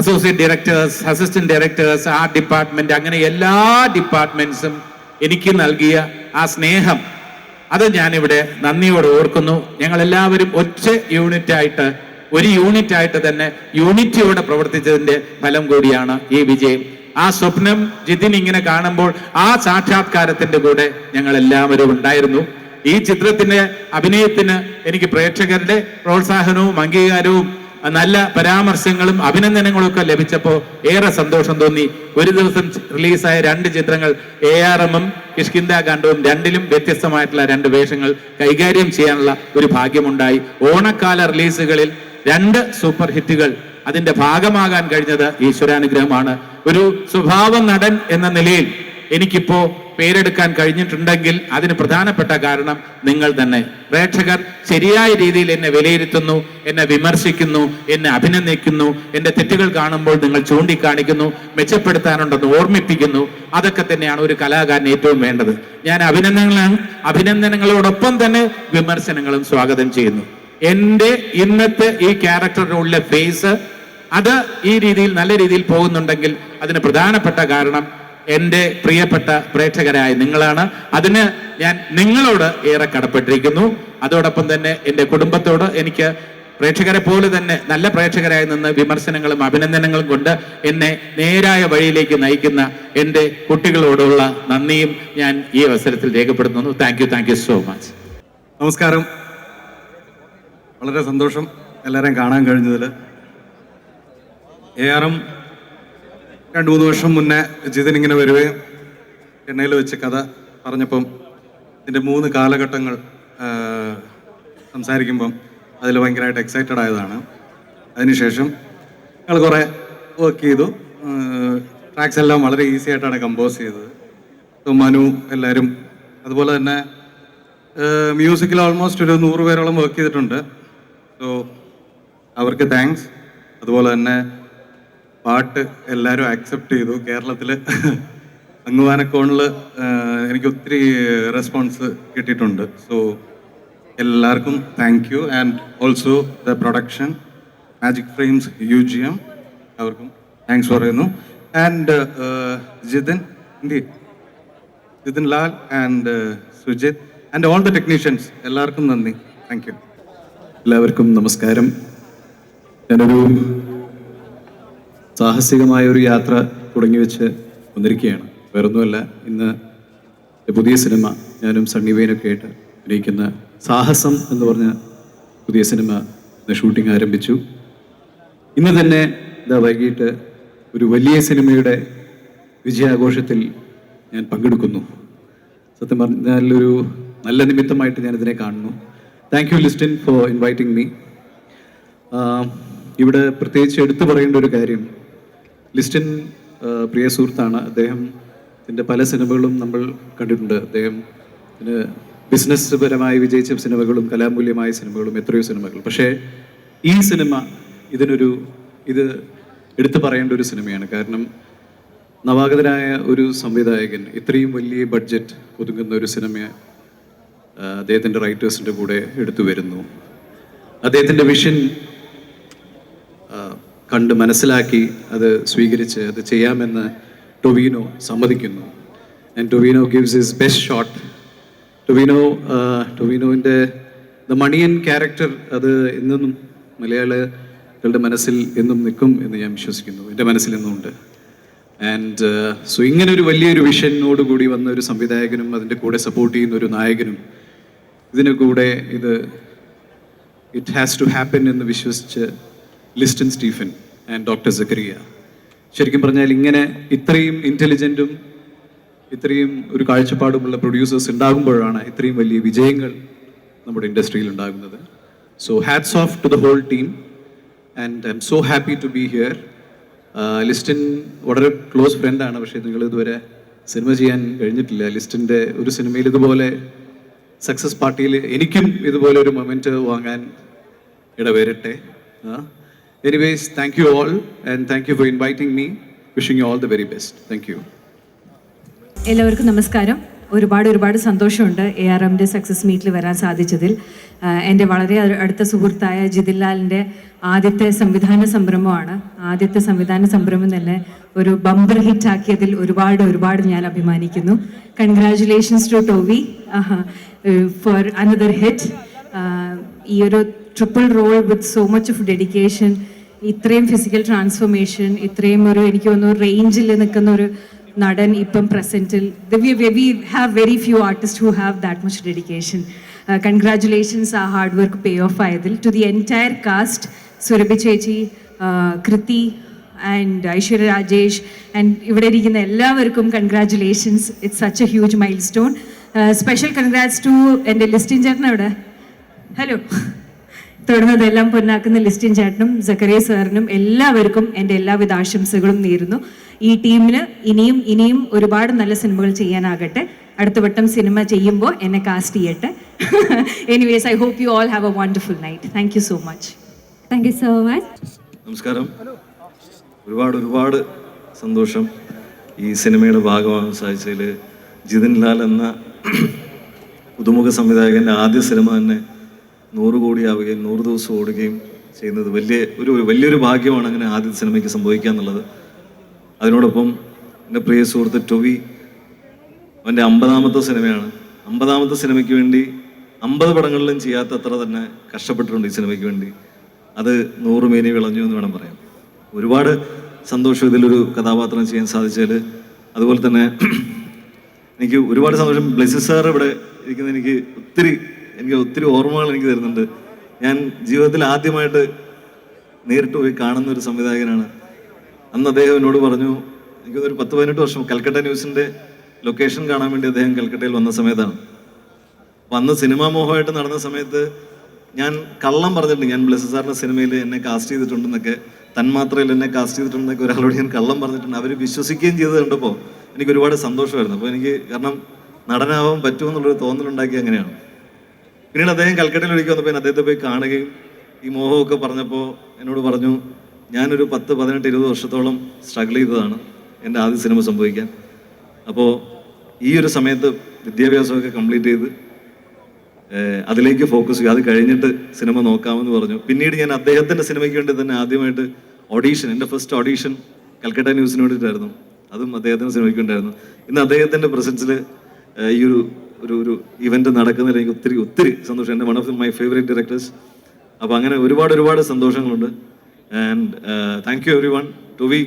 associate directors, assistant directors, art department, അങ്ങനെ എല്ലാ ഡിപ്പാർട്ട്മെന്റ്സും എനിക്ക് നൽകിയ ആ സ്നേഹം, അത് ഞാനിവിടെ നന്ദിയോടെ ഓർക്കുന്നു. ഞങ്ങളെല്ലാവരും ഒറ്റ യൂണിറ്റായിട്ട്, ഒരു യൂണിറ്റായിട്ട് തന്നെ യൂണിറ്റിയോടെ പ്രവർത്തിച്ചതിന്റെ ഫലം കൂടിയാണ് ഈ വിജയം. ആ സ്വപ്നം ജിതിൻ ഇങ്ങനെ കാണുമ്പോൾ ആ സാക്ഷാത്കാരത്തിന്റെ കൂടെ ഞങ്ങൾ എല്ലാവരും ഉണ്ടായിരുന്നു. ഈ ചിത്രത്തിന്റെ അഭിനയത്തിന് എനിക്ക് പ്രേക്ഷകരുടെ പ്രോത്സാഹനവും അംഗീകാരവും നല്ല പരാമർശങ്ങളും അഭിനന്ദനങ്ങളും ഒക്കെ ലഭിച്ചപ്പോൾ ഏറെ സന്തോഷം തോന്നി. ഒരു ദിവസം റിലീസായ 2 ചിത്രങ്ങൾ ARMും കിഷ്കിന്ദ കാണ്ഡവും, 2ലും വ്യത്യസ്തമായിട്ടുള്ള 2 വേഷങ്ങൾ കൈകാര്യം ചെയ്യാനുള്ള ഒരു ഭാഗ്യമുണ്ടായി. ഓണക്കാല റിലീസുകളിൽ 2 സൂപ്പർ ഹിറ്റുകൾ, അതിന്റെ ഭാഗമാകാൻ കഴിഞ്ഞത് ഈശ്വരാനുഗ്രഹമാണ്. ഒരു സ്വഭാവ നടൻ എന്ന നിലയിൽ എനിക്കിപ്പോൾ പേരെടുക്കാൻ കഴിഞ്ഞിട്ടുണ്ടെങ്കിൽ അതിന് പ്രധാനപ്പെട്ട കാരണം നിങ്ങൾ തന്നെ. പ്രേക്ഷകർ ശരിയായ രീതിയിൽ എന്നെ വിലയിരുത്തുന്നു, എന്നെ വിമർശിക്കുന്നു, എന്നെ അഭിനന്ദിക്കുന്നു, എൻ്റെ തെറ്റുകൾ കാണുമ്പോൾ നിങ്ങൾ ചൂണ്ടിക്കാണിക്കുന്നു, മെച്ചപ്പെടുത്താനുണ്ടെന്ന് ഓർമ്മിപ്പിക്കുന്നു. അതൊക്കെ തന്നെയാണ് ഒരു കലാകാരന് ഏറ്റവും വേണ്ടത്. ഞാൻ അഭിനന്ദനങ്ങളോടൊപ്പം തന്നെ വിമർശനങ്ങളും സ്വാഗതം ചെയ്യുന്നു. എൻ്റെ ഇന്നത്തെ ഈ ക്യാരക്ടറിനുള്ള ഫേസ് അത് ഈ രീതിയിൽ നല്ല രീതിയിൽ പോകുന്നുണ്ടെങ്കിൽ അതിന് പ്രധാനപ്പെട്ട കാരണം എൻ്റെ പ്രിയപ്പെട്ട പ്രേക്ഷകരായ നിങ്ങളാണ്. അതിന് ഞാൻ നിങ്ങളോട് ഏറെ കടപ്പെട്ടിരിക്കുന്നു. അതോടൊപ്പം തന്നെ എൻ്റെ കുടുംബത്തോട് എനിക്ക് പ്രേക്ഷകരെ പോലെ തന്നെ നല്ല പ്രേക്ഷകരായി നിന്ന് വിമർശനങ്ങളും അഭിനന്ദനങ്ങളും കൊണ്ട് എന്നെ നേരായ വഴിയിലേക്ക് നയിക്കുന്ന എൻ്റെ കുട്ടികളോടുള്ള നന്ദിയും ഞാൻ ഈ അവസരത്തിൽ രേഖപ്പെടുത്തുന്നു. Thank you so much. നമസ്കാരം. വളരെ സന്തോഷം എല്ലാവരെയും കാണാൻ കഴിഞ്ഞതിൽ. ARM 2-3 വർഷം മുന്നേ ജിതിൻ ഇങ്ങനെ വരികയും ചെന്നൈയിൽ വെച്ച് കഥ പറഞ്ഞപ്പം ഇതിൻ്റെ 3 കാലഘട്ടങ്ങൾ സംസാരിക്കുമ്പം അതിൽ ഭയങ്കരമായിട്ട് എക്സൈറ്റഡ് ആയതാണ്. അതിനുശേഷം ഞങ്ങൾ കുറേ വർക്ക് ചെയ്തു. ട്രാക്സ് എല്ലാം വളരെ ഈസി ആയിട്ടാണ് കമ്പോസ് ചെയ്തത്. സോ മനു എല്ലാവരും അതുപോലെ തന്നെ മ്യൂസിക്കിൽ ഓൾമോസ്റ്റ് ഒരു 100 പേരോളം വർക്ക് ചെയ്തിട്ടുണ്ട്. സോ അവർക്ക് താങ്ക്സ്. അതുപോലെ തന്നെ പാട്ട് എല്ലാവരും ആക്സെപ്റ്റ് ചെയ്തു. കേരളത്തിൽ അങ്ങുവാനക്കോണിൽ എനിക്ക് ഒത്തിരി റെസ്പോൺസ് കിട്ടിയിട്ടുണ്ട്. സോ എല്ലാവർക്കും thank you. And also the production magic frames UGM അവർക്കും താങ്ക്സ് പറയുന്നു. And Jithin Lal and Sujith and all the technicians എല്ലാവർക്കും നന്ദി. Thank you. എല്ലാവർക്കും നമസ്കാരം. ഞാനൊരു സാഹസികമായ ഒരു യാത്ര തുടങ്ങി വെച്ച് വന്നിരിക്കുകയാണ്. വേറൊന്നുമല്ല, ഇന്ന് പുതിയ സിനിമ ഞാനും സണ്ണി വെയിനൊക്കെ ആയിട്ട് അഭിനയിക്കുന്ന സാഹസം എന്ന് പറഞ്ഞ പുതിയ സിനിമ ഷൂട്ടിംഗ് ആരംഭിച്ചു. ഇന്ന് തന്നെ വൈകിട്ട് ഒരു വലിയ സിനിമയുടെ വിജയാഘോഷത്തിൽ ഞാൻ പങ്കെടുക്കുന്നു. സത്യം പറഞ്ഞാൽ ഒരു നല്ല നിമിത്തമായിട്ട് ഞാനിതിനെ കാണുന്നു. Thank you Listin four inviting me. ഇവിടെ പ്രത്യേകിച്ച് എടുത്തു പറയേണ്ട ഒരു കാര്യം, ലിസ്റ്റിൻ പ്രിയ സുഹൃത്താണ്. അദ്ദേഹത്തിൻ്റെ പല സിനിമകളും നമ്മൾ കണ്ടിട്ടുണ്ട്. അദ്ദേഹത്തിന് ബിസിനസ് പരമായി വിജയിച്ച സിനിമകളും കലാമൂല്യമായ സിനിമകളും എത്രയോ സിനിമകൾ. പക്ഷേ ഈ സിനിമ ഇത് എടുത്തു പറയേണ്ട ഒരു സിനിമയാണ്. കാരണം നവാഗതനായ ഒരു സംവിധായകൻ ഇത്രയും വലിയ ബഡ്ജറ്റ് ഒതുങ്ങുന്ന ഒരു സിനിമ അദ്ദേഹത്തിൻ്റെ റൈറ്റേഴ്സിൻ്റെ കൂടെ എടുത്തു വരുന്നു. അദ്ദേഹത്തിൻ്റെ വിഷൻ കണ്ട് മനസ്സിലാക്കി അത് സ്വീകരിച്ച് അത് ചെയ്യാമെന്ന് ടൊവിനോ സമ്മതിക്കുന്നു. And Tovino gives his best shot. ടൊവിനോവിൻ്റെ ദ മണിയൻ ക്യാരക്ടർ അത് എന്നും മലയാളികളുടെ മനസ്സിൽ എന്നും നിൽക്കും എന്ന് ഞാൻ വിശ്വസിക്കുന്നു. എൻ്റെ മനസ്സിൽ എന്നും ഉണ്ട്. ആൻഡ് സോ ഇങ്ങനെ ഒരു വലിയൊരു വിഷനോട് കൂടി വന്ന ഒരു സംവിധായകനും അതിൻ്റെ കൂടെ സപ്പോർട്ട് ചെയ്യുന്ന ഒരു നായകനും ഇതിന് കൂടെ ഇറ്റ് ഹാസ് ടു ഹാപ്പൻ എന്ന് വിശ്വസിച്ച് ലിസ്റ്റിൻ സ്റ്റീഫൻ ആൻഡ് ഡോക്ടർ സക്കറിയ, ശരിക്കും പറഞ്ഞാൽ ഇങ്ങനെ ഇത്രയും ഇൻ്റലിജൻറ്റും ഇത്രയും ഒരു കാഴ്ചപ്പാടുമുള്ള പ്രൊഡ്യൂസേഴ്സ് ഉണ്ടാകുമ്പോഴാണ് ഇത്രയും വലിയ വിജയങ്ങൾ നമ്മുടെ ഇൻഡസ്ട്രിയിൽ ഉണ്ടാകുന്നത്. So hats off to the whole team and I'm so happy to be here. Listin വളരെ ക്ലോസ് ഫ്രണ്ടാണ്, പക്ഷേ നിങ്ങൾ ഇതുവരെ സിനിമ ചെയ്യാൻ കഴിഞ്ഞിട്ടില്ല. ലിസ്റ്റിൻ്റെ ഒരു സിനിമയിൽ ഇതുപോലെ സക്സസ് പാർട്ടിയിൽ എനിക്കും ഇതുപോലെ ഒരു മൊമെൻറ്റ് വാങ്ങാൻ ഇടവരട്ടെ. Anyways, thank you all and thank you for inviting me. Wishing you all the very best. Thank you. എല്ലാവർക്കും നമസ്കാരം. ഒരുപാട് സന്തോഷമുണ്ട് ARMൻ്റെ സക്സസ് മീറ്റിൽ വരാൻ സാധിച്ചതിൽ. എൻ്റെ വളരെ അടുത്ത സുഹൃത്തായ ജിതിൻ ലാലിൻ്റെ ആദ്യത്തെ സംവിധാന സംരംഭമാണ്. ആദ്യത്തെ സംവിധാന സംരംഭം തന്നെ ഒരു ബമ്പർ ഹിറ്റ് ആക്കിയതിൽ ഒരുപാട് ഞാൻ അഭിമാനിക്കുന്നു. Congratulations to Tovi for another hit. ഈ ഒരു triple role with so much of dedication, ഇത്രയും ഫിസിക്കൽ ട്രാൻസ്ഫോർമേഷൻ, ഇത്രയും എനിക്ക് തോന്നുന്നു റേഞ്ചിൽ നിൽക്കുന്ന ഒരു നടൻ ഇപ്പം പ്രസൻറ്റിൽ we have very few artist who have that much dedication. Congratulations ആ ഹാർഡ് വർക്ക് പേ ഓഫ് ആയതിൽ. To the entire cast, Surabhi ചേച്ചി, കൃതി ആൻഡ് ഐശ്വര്യ രാജേഷ് ആൻഡ് ഇവിടെ ഇരിക്കുന്ന എല്ലാവർക്കും congratulations. It's such a huge milestone. Special congrats to എൻ്റെ ലിസ്റ്റിൻ ചേട്ടൻ. അവിടെ hello, തുടർന്നതെല്ലാം പൊന്നാക്കുന്ന Listin ചേട്ടനും സക്കറിയ സാറിനും എല്ലാവർക്കും എൻ്റെ എല്ലാവിധ ആശംസകളും നേരുന്നു. ഈ ടീമിന് ഇനിയും ഒരുപാട് നല്ല സിനിമകൾ ചെയ്യാനാകട്ടെ. അടുത്ത വട്ടം സിനിമ ചെയ്യുമ്പോൾ എന്നെ കാസ്റ്റ് ചെയ്യട്ടെ. Anyways, I hope you all have a wonderful night. Thank you so much. Thank you so much. നമസ്കാരം. ഒരുപാട് സന്തോഷം ഈ സിനിമയുടെ ഭാഗമാകാൻ സാധിച്ചതിൽ. ജിതിൻ ലാൽ എന്ന പുതുമുഖ സംവിധായകൻ്റെ ആദ്യ സിനിമ തന്നെ 100 കോടിയാവുകയും 100 ദിവസം ഓടുകയും ചെയ്യുന്നത് വലിയൊരു ഭാഗ്യമാണ്. അങ്ങനെ ആദ്യ സിനിമയ്ക്ക് സംഭവിക്കുക എന്നുള്ളത്. അതിനോടൊപ്പം എൻ്റെ പ്രിയ സുഹൃത്ത് ടൊവി, അവൻ്റെ 50ാമത്തെ സിനിമയാണ്. 50ാമത്തെ സിനിമയ്ക്ക് വേണ്ടി 50 പടങ്ങളിലും ചെയ്യാത്തത്ര തന്നെ കഷ്ടപ്പെട്ടിട്ടുണ്ട് ഈ സിനിമയ്ക്ക് വേണ്ടി. അത് 100 മേനി വിളഞ്ഞു എന്ന് വേണം പറയാം. ഒരുപാട് സന്തോഷം ഇതിലൊരു കഥാപാത്രം ചെയ്യാൻ സാധിച്ചാൽ. അതുപോലെ തന്നെ എനിക്ക് ഒരുപാട് സന്തോഷം. ബ്ലെസ്സി സാർ ഇവിടെ ഇരിക്കുന്ന എനിക്ക് ഒത്തിരി ഓർമ്മകൾ എനിക്ക് തരുന്നുണ്ട്. ഞാൻ ജീവിതത്തിൽ ആദ്യമായിട്ട് നേരിട്ട് പോയി കാണുന്ന ഒരു സംവിധായകനാണ്. അന്ന് അദ്ദേഹം എന്നോട് പറഞ്ഞു, എനിക്കൊരു 10-18 വർഷം കൽക്കട്ട ന്യൂസിൻ്റെ ലൊക്കേഷൻ കാണാൻ വേണ്ടി അദ്ദേഹം കൽക്കട്ടയിൽ വന്ന സമയത്താണ്. അപ്പം അന്ന് സിനിമാ മോഹമായിട്ട് നടന്ന സമയത്ത് ഞാൻ കള്ളം പറഞ്ഞിട്ടുണ്ട്. ഞാൻ ബ്ലെസ്സി സാറിൻ്റെ സിനിമയിൽ എന്നെ കാസ്റ്റ് ചെയ്തിട്ടുണ്ടെന്നൊക്കെ, തന്മാത്രയിൽ എന്നെ കാസ്റ്റ് ചെയ്തിട്ടുണ്ടെന്നൊക്കെ ഒരാളോട് ഞാൻ കള്ളം പറഞ്ഞിട്ടുണ്ട്. അവർ വിശ്വസിക്കുകയും ചെയ്ത് കണ്ടപ്പോൾ എനിക്ക് ഒരുപാട് സന്തോഷമായിരുന്നു. അപ്പോൾ എനിക്ക് കാരണം നടനാവാൻ പറ്റുമെന്നുള്ളൊരു തോന്നലുണ്ടാക്കി. അങ്ങനെയാണ്. പിന്നീട് അദ്ദേഹം കൽക്കട്ടയിൽ ഒരിക്കൽ വന്നപ്പോൾ അദ്ദേഹത്തെ പോയി കാണുകയും ഈ മോഹമൊക്കെ പറഞ്ഞപ്പോൾ എന്നോട് പറഞ്ഞു, ഞാനൊരു 10, 18, 20 വർഷത്തോളം സ്ട്രഗിൾ ചെയ്തതാണ് എൻ്റെ ആദ്യ സിനിമ സംഭവിക്കാൻ. അപ്പോൾ ഈ ഒരു സമയത്ത് വിദ്യാഭ്യാസമൊക്കെ കംപ്ലീറ്റ് ചെയ്ത് അതിലേക്ക് ഫോക്കസ് ചെയ്യും, അത് കഴിഞ്ഞിട്ട് സിനിമ നോക്കാമെന്ന് പറഞ്ഞു. പിന്നീട് ഞാൻ അദ്ദേഹത്തിൻ്റെ സിനിമയ്ക്ക് വേണ്ടി തന്നെ ആദ്യമായിട്ട് എൻ്റെ ഫസ്റ്റ് ഓഡീഷൻ കൽക്കട്ട ന്യൂസിന് വേണ്ടിയിട്ടായിരുന്നു. അതും അദ്ദേഹത്തിൻ്റെ സിനിമയ്ക്ക് വേണ്ടിയായിരുന്നു. ഇന്ന് അദ്ദേഹത്തിൻ്റെ പ്രസൻസിൽ ഈ ഒരു ഇവന്റ് നടക്കുന്നതിൽ എനിക്ക് ഒത്തിരി സന്തോഷം. എൻ്റെ one of my favourite directors. അപ്പോൾ അങ്ങനെ ഒരുപാട് സന്തോഷങ്ങളുണ്ട്. And thank you every one. Tovi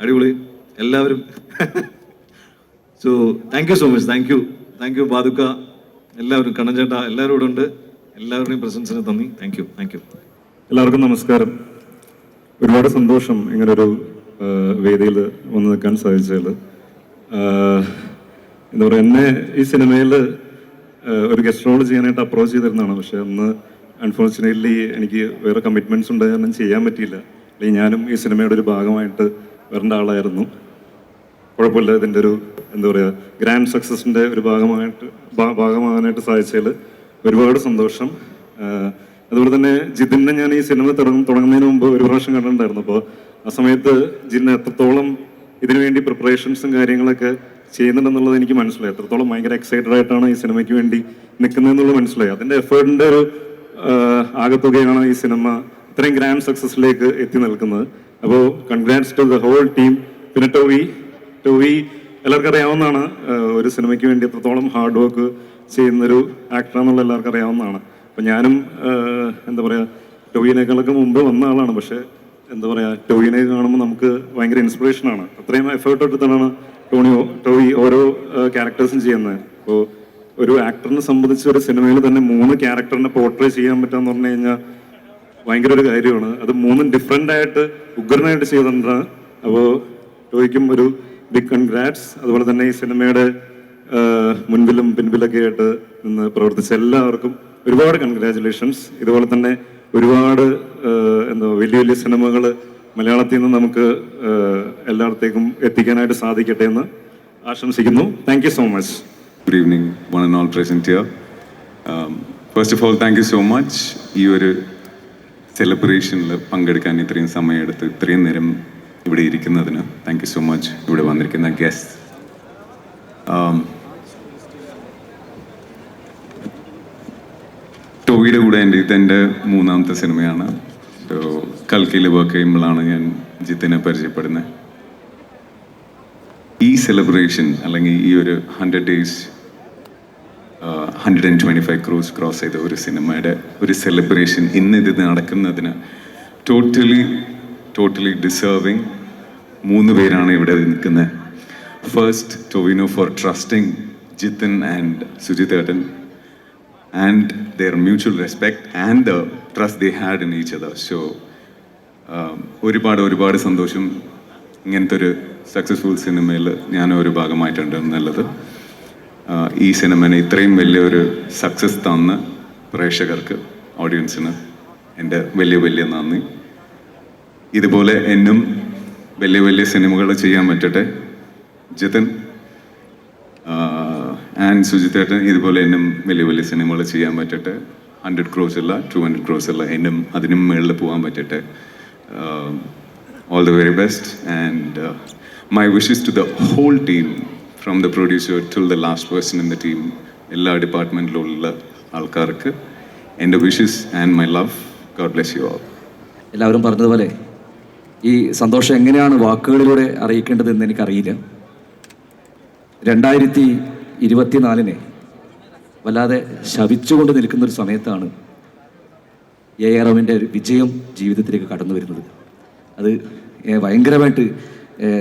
അടിപൊളി, എല്ലാവരും. So thank you so much. Thank you ബാദുക്ക, എല്ലാവരും, കണ്ണൻ ചേട്ടാ, എല്ലാവരും ഇവിടെ ഉണ്ട്. എല്ലാവരുടെയും പ്രസൻസിന് നന്ദി. Thank you. എല്ലാവർക്കും നമസ്കാരം. ഒരുപാട് സന്തോഷം ഇങ്ങനൊരു വേദിയിൽ വന്ന് നിൽക്കാൻ സാധിച്ചതിൽ. എന്താ പറയുക, എന്നെ ഈ സിനിമയിൽ ഒരു ഗസ്റ്റ് റോൾ ചെയ്യാനായിട്ട് അപ്രോച്ച് ചെയ്തിരുന്നതാണ്. പക്ഷെ അന്ന് അൺഫോർച്ചുനേറ്റ്ലി എനിക്ക് വേറെ കമ്മിറ്റ്മെൻറ്റ്സ് ഉണ്ടായ കാരണം ചെയ്യാൻ പറ്റിയില്ല. അല്ലെങ്കിൽ ഞാനും ഈ സിനിമയുടെ ഒരു ഭാഗമായിട്ട് വരേണ്ട ആളായിരുന്നു. കുഴപ്പമില്ല. ഇതിൻ്റെ ഒരു എന്താ പറയുക, ഗ്രാൻഡ് സക്സസിൻ്റെ ഒരു ഭാഗമാകാനായിട്ട് സാധിച്ചതിൽ ഒരുപാട് സന്തോഷം. അതുപോലെ തന്നെ ജിതിനെ ഞാൻ ഈ സിനിമ തുടങ്ങുന്നതിന് മുമ്പ് ഒരു പ്രാവശ്യം കണ്ടിട്ടുണ്ടായിരുന്നു. അപ്പോൾ ആ സമയത്ത് ജിതിന് എത്രത്തോളം ഇതിനു വേണ്ടി പ്രിപ്പറേഷൻസും കാര്യങ്ങളൊക്കെ ചെയ്യുന്നുണ്ടെന്നുള്ളത് എനിക്ക് മനസ്സിലായി. എത്രത്തോളം ഭയങ്കര എക്സൈറ്റഡ് ആയിട്ടാണ് ഈ സിനിമയ്ക്ക് വേണ്ടി നിൽക്കുന്നതെന്നുള്ളത് മനസ്സിലായി. അതിൻ്റെ എഫേർട്ടിൻ്റെ ഒരു ആകത്തുകയാണ് ഈ സിനിമ ഇത്രയും ഗ്രാൻഡ് സക്സസിലേക്ക് എത്തി നിൽക്കുന്നത്. അപ്പോൾ congrats to the whole team. പിന്നെ ടൊവി എല്ലാവർക്കും അറിയാവുന്നതാണ്, ഒരു സിനിമയ്ക്ക് വേണ്ടി എത്രത്തോളം ഹാർഡ് വർക്ക് ചെയ്യുന്നൊരു ആക്ടറാണെന്നുള്ള എല്ലാവർക്കും അറിയാവുന്നതാണ്. അപ്പം ഞാനും എന്താ പറയുക, ടൊവിനേക്കാളൊക്കെ മുമ്പ് വന്ന ആളാണ്. പക്ഷേ എന്താ പറയുക, ടൊവിനെ കാണുമ്പോൾ നമുക്ക് ഭയങ്കര ഇൻസ്പിറേഷനാണ്. അത്രയും എഫേർട്ട് എടുത്തിട്ടാണ് ടൊവി ഓരോ ക്യാരക്ടേഴ്സും ചെയ്യുന്നത്. അപ്പോൾ ഒരു ആക്ടറിനെ സംബന്ധിച്ച് ഒരു സിനിമയിൽ തന്നെ 3 ക്യാരക്ടറിനെ പോർട്രേ ചെയ്യാൻ പറ്റുക പറഞ്ഞു കഴിഞ്ഞാൽ ഭയങ്കര ഒരു കാര്യമാണ്. അത് 3 ഡിഫറെൻ്റ് ആയിട്ട് ഉഗ്രനായിട്ട് ചെയ്തിട്ടുണ്ട്. അപ്പോൾ ടൊവിക്കും ഒരു ബിഗ് കൺഗ്രാറ്റ്സ്. അതുപോലെ തന്നെ ഈ സിനിമയുടെ മുൻപിലും പിൻപിലൊക്കെ ആയിട്ട് നിന്ന് പ്രവർത്തിച്ച എല്ലാവർക്കും ഒരുപാട് കൺഗ്രാറ്റുലേഷൻസ്. ഇതുപോലെ തന്നെ ഒരുപാട് വലിയ സിനിമകൾ മലയാളത്തിൽ നിന്ന് നമുക്ക് എല്ലായിടത്തേക്കും എത്തിക്കാനായിട്ട് സാധിക്കട്ടെ എന്ന് ആശംസിക്കുന്നു. Thank you so much. Good evening one and all present here. First of all thank you so much. ഈ ഒരു സെലിബ്രേഷനിൽ പങ്കെടുക്കാൻ ഇത്രയും സമയമെടുത്ത് ഇത്രയും നേരം ഇവിടെ ഇരിക്കുന്നതിന് താങ്ക് യു സോ മച്ച്. ഇവിടെ വന്നിരിക്കുന്ന ഗസ്റ്റ്, ടൊവിയുടെ കൂടെ ഇതെൻ്റെ 3ാമത്തെ സിനിമയാണ്. കൽക്കയിൽ വർക്ക് ചെയ്യുമ്പോഴാണ് ഞാൻ ജിത്തിനെ പരിചയപ്പെടുന്നത്. ഈ സെലിബ്രേഷൻ അല്ലെങ്കിൽ ഈ ഒരു 100 days 125 crores ക്രോസ് ചെയ്ത ഒരു സിനിമയുടെ ഒരു സെലിബ്രേഷൻ ഇന്ന് നടക്കുന്നതിന് ടോട്ടലി ഡിസേർവിങ് 3 പേരാണ് ഇവിടെ നിൽക്കുന്നത്. First, Tovino for trusting Jithin and സുജിതേട്ടൻ and their mutual respect and the trust they had in each other. So ഒരുപാട് സന്തോഷം ഇങ്ങനത്തെ ഒരു സക്സസ്ഫുൾ സിനിമയിൽ ഞാൻ ഒരു ഭാഗമായിട്ടുണ്ട് എന്നുള്ളത്. ഈ സിനിമനെ ഇത്രയും വലിയൊരു സക്സസ് തന്ന പ്രേക്ഷകർക്ക്, ഓഡിയൻസിന് എൻ്റെ വലിയ വലിയ നന്ദി. ഇതുപോലെ എന്നും വലിയ വലിയ സിനിമകൾ ചെയ്യാൻ പറ്റട്ടെ. ജിതൻ ആൻഡ് സുജിത്തേട്ടൻ ഇതുപോലെ എന്നും വലിയ വലിയ സിനിമകൾ ചെയ്യാൻ പറ്റട്ടെ. 100 crores അല്ല, 200 crores അല്ല, എന്നും അതിനും മുകളിൽ പോകാൻ പറ്റട്ടെ. All the very best, and my wishes to the whole team, from the producer till the last person in the team, എല്ലാ ഡിപ്പാർട്ട്മെൻറ്റിലുള്ള ആൾക്കാർക്ക് എൻ്റെ wishes and my love. God bless you all. എല്ലാവരും പറഞ്ഞതുപോലെ ഈ സന്തോഷം എങ്ങനെയാണ് വാക്കുകളിലൂടെ അറിയിക്കേണ്ടതെന്ന് എനിക്കറിയില്ല. 2024 വല്ലാതെ ശപിച്ചുകൊണ്ട് നിൽക്കുന്നൊരു സമയത്താണ് AR റഹ്മാൻ്റെ ഒരു വിജയം ജീവിതത്തിലേക്ക് കടന്നു വരുന്നത്. അത് ഭയങ്കരമായിട്ട്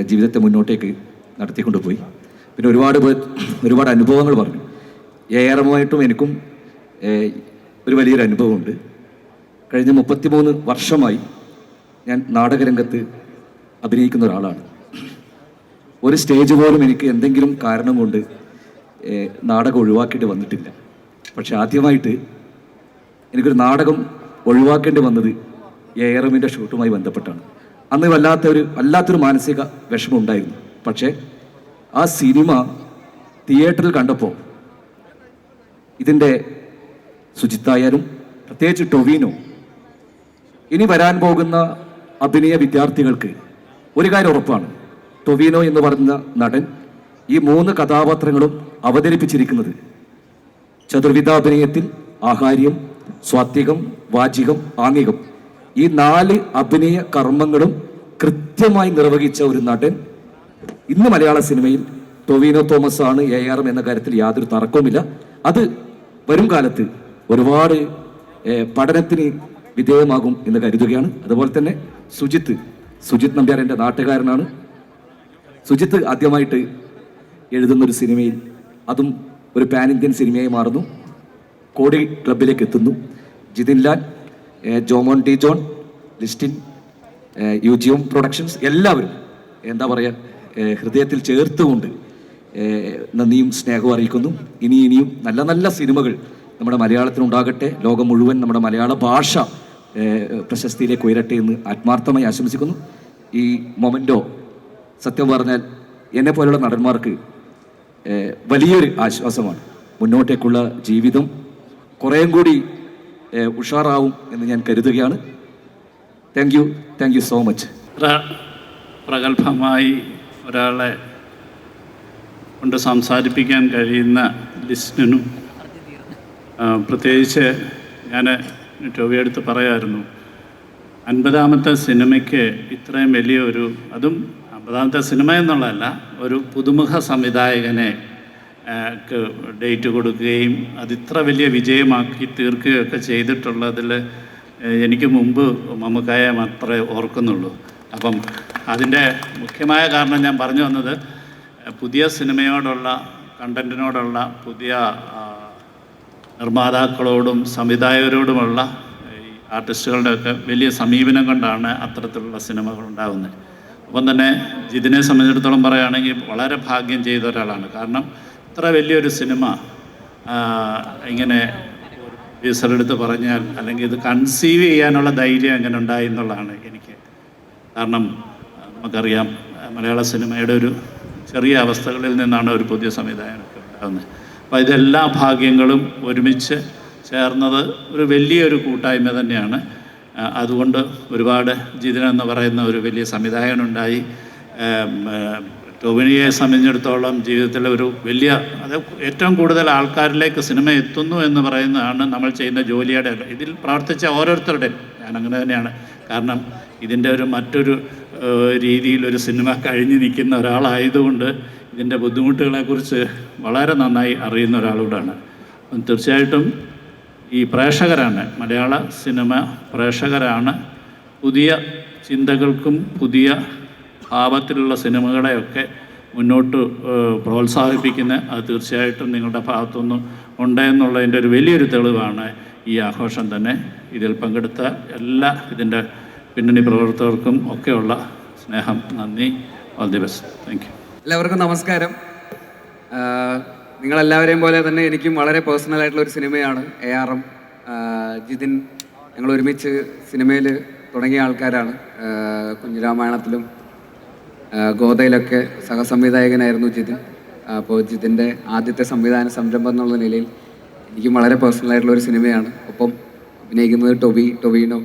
ജീവിതത്തെ മുന്നോട്ടേക്ക് നടത്തിക്കൊണ്ടുപോയി. പിന്നെ ഒരുപാട് അനുഭവങ്ങൾ പറഞ്ഞു. AR റഹ്മാനുമായിട്ടും എനിക്കും ഒരു വലിയൊരു അനുഭവമുണ്ട്. കഴിഞ്ഞ 33 വർഷമായി ഞാൻ നാടകരംഗത്ത് അഭിനയിക്കുന്ന ഒരാളാണ്. ഒരു സ്റ്റേജ് പോലും എനിക്ക് എന്തെങ്കിലും കാരണം കൊണ്ട് നാടകം ഒഴിവാക്കേണ്ടി വന്നിട്ടില്ല. പക്ഷെ ആദ്യമായിട്ട് എനിക്കൊരു നാടകം ഒഴിവാക്കേണ്ടി വന്നത് AR റഹ്മാൻ്റെ ഷൂട്ടുമായി ബന്ധപ്പെട്ടാണ്. അന്ന് വല്ലാത്തൊരു മാനസിക വിഷമം ഉണ്ടായിരുന്നു. പക്ഷേ ആ സിനിമ തിയേറ്ററിൽ കണ്ടപ്പോൾ ഇതിൻ്റെ സുജിത്തായാലും പ്രത്യേകിച്ച് ടൊവിനോ, ഇനി വരാൻ പോകുന്ന അഭിനയ വിദ്യാർത്ഥികൾക്ക് ഒരു കാര്യം ഉറപ്പാണ്. ടൊവിനോ എന്ന് പറയുന്ന നടൻ ഈ 3 കഥാപാത്രങ്ങളും അവതരിപ്പിച്ചിരിക്കുന്നത് ചതുർവിധാഭിനയത്തിൽ ആഹാര്യം, സ്വാത്വികം, വാചികം, ആംഗികം, ഈ 4 അഭിനയ കർമ്മങ്ങളും കൃത്യമായി നിർവഹിച്ച ഒരു നടൻ ഇന്ന് മലയാള സിനിമയിൽ ടൊവിനോ തോമസ് ആണ്. AR എന്ന കാര്യത്തിൽ യാതൊരു തർക്കവുമില്ല. അത് വരും കാലത്ത് ഒരുപാട് പഠനത്തിന് വിധേയമാകും എന്ന് കരുതുകയാണ്. അതുപോലെ തന്നെ സുജിത് നമ്പ്യാർ എൻ്റെ നാട്ടുകാരനാണ്. സുജിത്ത് ആദ്യമായിട്ട് എഴുതുന്നൊരു സിനിമയിൽ, അതും ഒരു പാൻ ഇന്ത്യൻ സിനിമയായി മാറുന്നു, കോടി ക്ലബിലേക്ക് എത്തുന്നു. Jithin Lal, Jomon T John, Listin, UGM productions എല്ലാവരും എന്താ പറയുക, ഹൃദയത്തിൽ ചേർത്തുകൊണ്ട് നന്ദിയും സ്നേഹവും അറിയിക്കുന്നു. ഇനിയും നല്ല നല്ല സിനിമകൾ നമ്മുടെ മലയാളത്തിനുണ്ടാകട്ടെ. ലോകം മുഴുവൻ നമ്മുടെ മലയാള ഭാഷ പ്രശസ്തിയിലേക്ക് ഉയരട്ടെ എന്ന് ആത്മാർത്ഥമായി ആശംസിക്കുന്നു. ഈ മൊമെൻറ്റോ സത്യം പറഞ്ഞാൽ എന്നെ പോലുള്ള നടന്മാർക്ക് വലിയൊരു ആശ്വാസമാണ്. മുന്നോട്ടേക്കുള്ള ജീവിതം കുറേയും കൂടി ഉഷാറാവും എന്ന് ഞാൻ കരുതുകയാണ്. Thank you so much. പ്രഗത്ഭമായി ഒരാളെ കൊണ്ട് സംസാരിപ്പിക്കാൻ കഴിയുന്ന ലിസ്റ്റിനും പ്രത്യേകിച്ച് ഞാൻ ടോവിയെടുത്ത് പറയായിരുന്നു, 50ാമത്തെ സിനിമയ്ക്ക് ഇത്രയും വലിയൊരു, അതും 50ാമത്തെ സിനിമ എന്നുള്ളതല്ല, ഒരു പുതുമുഖ സംവിധായകനെ ഡേറ്റ് കൊടുക്കുകയും അതിത്ര വലിയ വിജയമാക്കി തീർക്കുകയൊക്കെ ചെയ്തിട്ടുള്ളതിൽ എനിക്ക് മുമ്പ് മമ്മൂക്കായെ മാത്രമേ ഓർക്കുന്നുള്ളൂ. അപ്പം അതിൻ്റെ മുഖ്യമായ കാരണം ഞാൻ പറഞ്ഞു വന്നത്, പുതിയ സിനിമയോടുള്ള കണ്ടൻറ്റിനോടുള്ള പുതിയ നിർമ്മാതാക്കളോടും സംവിധായകരോടുമുള്ള ഈ ആർട്ടിസ്റ്റുകളുടെയൊക്കെ വലിയ സമീപനം കൊണ്ടാണ് അത്തരത്തിലുള്ള സിനിമകൾ ഉണ്ടാകുന്നത്. അപ്പം തന്നെ ജിതിനെ സംബന്ധിച്ചിടത്തോളം പറയുകയാണെങ്കിൽ വളരെ ഭാഗ്യം ചെയ്ത ഒരാളാണ്. കാരണം ഇത്ര വലിയൊരു സിനിമ ഇങ്ങനെ പ്രൊഡ്യൂസറെടുത്ത് പറഞ്ഞാൽ, അല്ലെങ്കിൽ ഇത് കൺസീവ് ചെയ്യാനുള്ള ധൈര്യം എങ്ങനെ ഉണ്ടായി എന്നുള്ളതാണ് എനിക്ക്. കാരണം നമുക്കറിയാം മലയാള സിനിമയുടെ ഒരു ചെറിയ അവസ്ഥകളിൽ നിന്നാണ് ഒരു പുതിയ സംവിധാനമൊക്കെ ഉണ്ടാകുന്നത്. അപ്പോൾ ഇതെല്ലാ ഭാഗ്യങ്ങളും ഒരുമിച്ച് ചേർന്നത് ഒരു വലിയൊരു കൂട്ടായ്മ തന്നെയാണ്. അതുകൊണ്ട് ഒരുപാട് ജിതിൻ എന്ന് പറയുന്ന ഒരു വലിയ സംവിധായകനുണ്ടായി. ടൊവിനോയെ സംബന്ധിച്ചിടത്തോളം ജീവിതത്തിലെ ഒരു വലിയ, അത് ഏറ്റവും കൂടുതൽ ആൾക്കാരിലേക്ക് സിനിമ എത്തുന്നു എന്ന് പറയുന്നതാണ് നമ്മൾ ചെയ്യുന്ന ജോലിയുടെ. ഇതിൽ പ്രവർത്തിച്ച ഓരോരുത്തരുടെയും, ഞാൻ അങ്ങനെ തന്നെയാണ്. കാരണം ഇതിൻ്റെ മറ്റൊരു രീതിയിൽ ഒരു സിനിമ കഴിഞ്ഞ് നിൽക്കുന്ന ഒരാളായതുകൊണ്ട് ഇതിൻ്റെ ബുദ്ധിമുട്ടുകളെക്കുറിച്ച് വളരെ നന്നായി അറിയുന്ന ഒരാളോടാണ്. തീർച്ചയായിട്ടും ഈ പ്രേക്ഷകരാണ്, മലയാള സിനിമ പ്രേക്ഷകരാണ് പുതിയ ചിന്തകൾക്കും പുതിയ ഭാവത്തിലുള്ള സിനിമകളെയൊക്കെ മുന്നോട്ട് പ്രോത്സാഹിപ്പിക്കുന്നത്. അത് തീർച്ചയായിട്ടും നിങ്ങളുടെ ഭാഗത്തുനിന്ന് ഉണ്ടെന്നുള്ളതിൻ്റെ ഒരു വലിയൊരു തെളിവാണ് ഈ ആഘോഷം തന്നെ. ഇതിൽ പങ്കെടുത്ത എല്ലാ ഇതിൻ്റെ പിന്നണി പ്രവർത്തകർക്കും ഒക്കെയുള്ള സ്നേഹം, നന്ദി. All the best. Thank you. എല്ലാവർക്കും നമസ്കാരം. നിങ്ങളെല്ലാവരെയും പോലെ തന്നെ എനിക്കും വളരെ പേഴ്സണലായിട്ടുള്ള ഒരു സിനിമയാണ് AR. ജിതിൻ ഞങ്ങൾ ഒരുമിച്ച് സിനിമയിൽ തുടങ്ങിയ ആൾക്കാരാണ്. കുഞ്ഞിരാമായണത്തിലും ഗോദയിലൊക്കെ സഹസംവിധായകനായിരുന്നു ജിതിൻ. അപ്പോൾ ജിതിൻ്റെ ആദ്യത്തെ സംവിധാന സംരംഭം എന്നുള്ള നിലയിൽ എനിക്കും വളരെ പേഴ്സണലായിട്ടുള്ള ഒരു സിനിമയാണ്. ഒപ്പം അഭിനയിക്കുന്നത് ടൊവിനോ.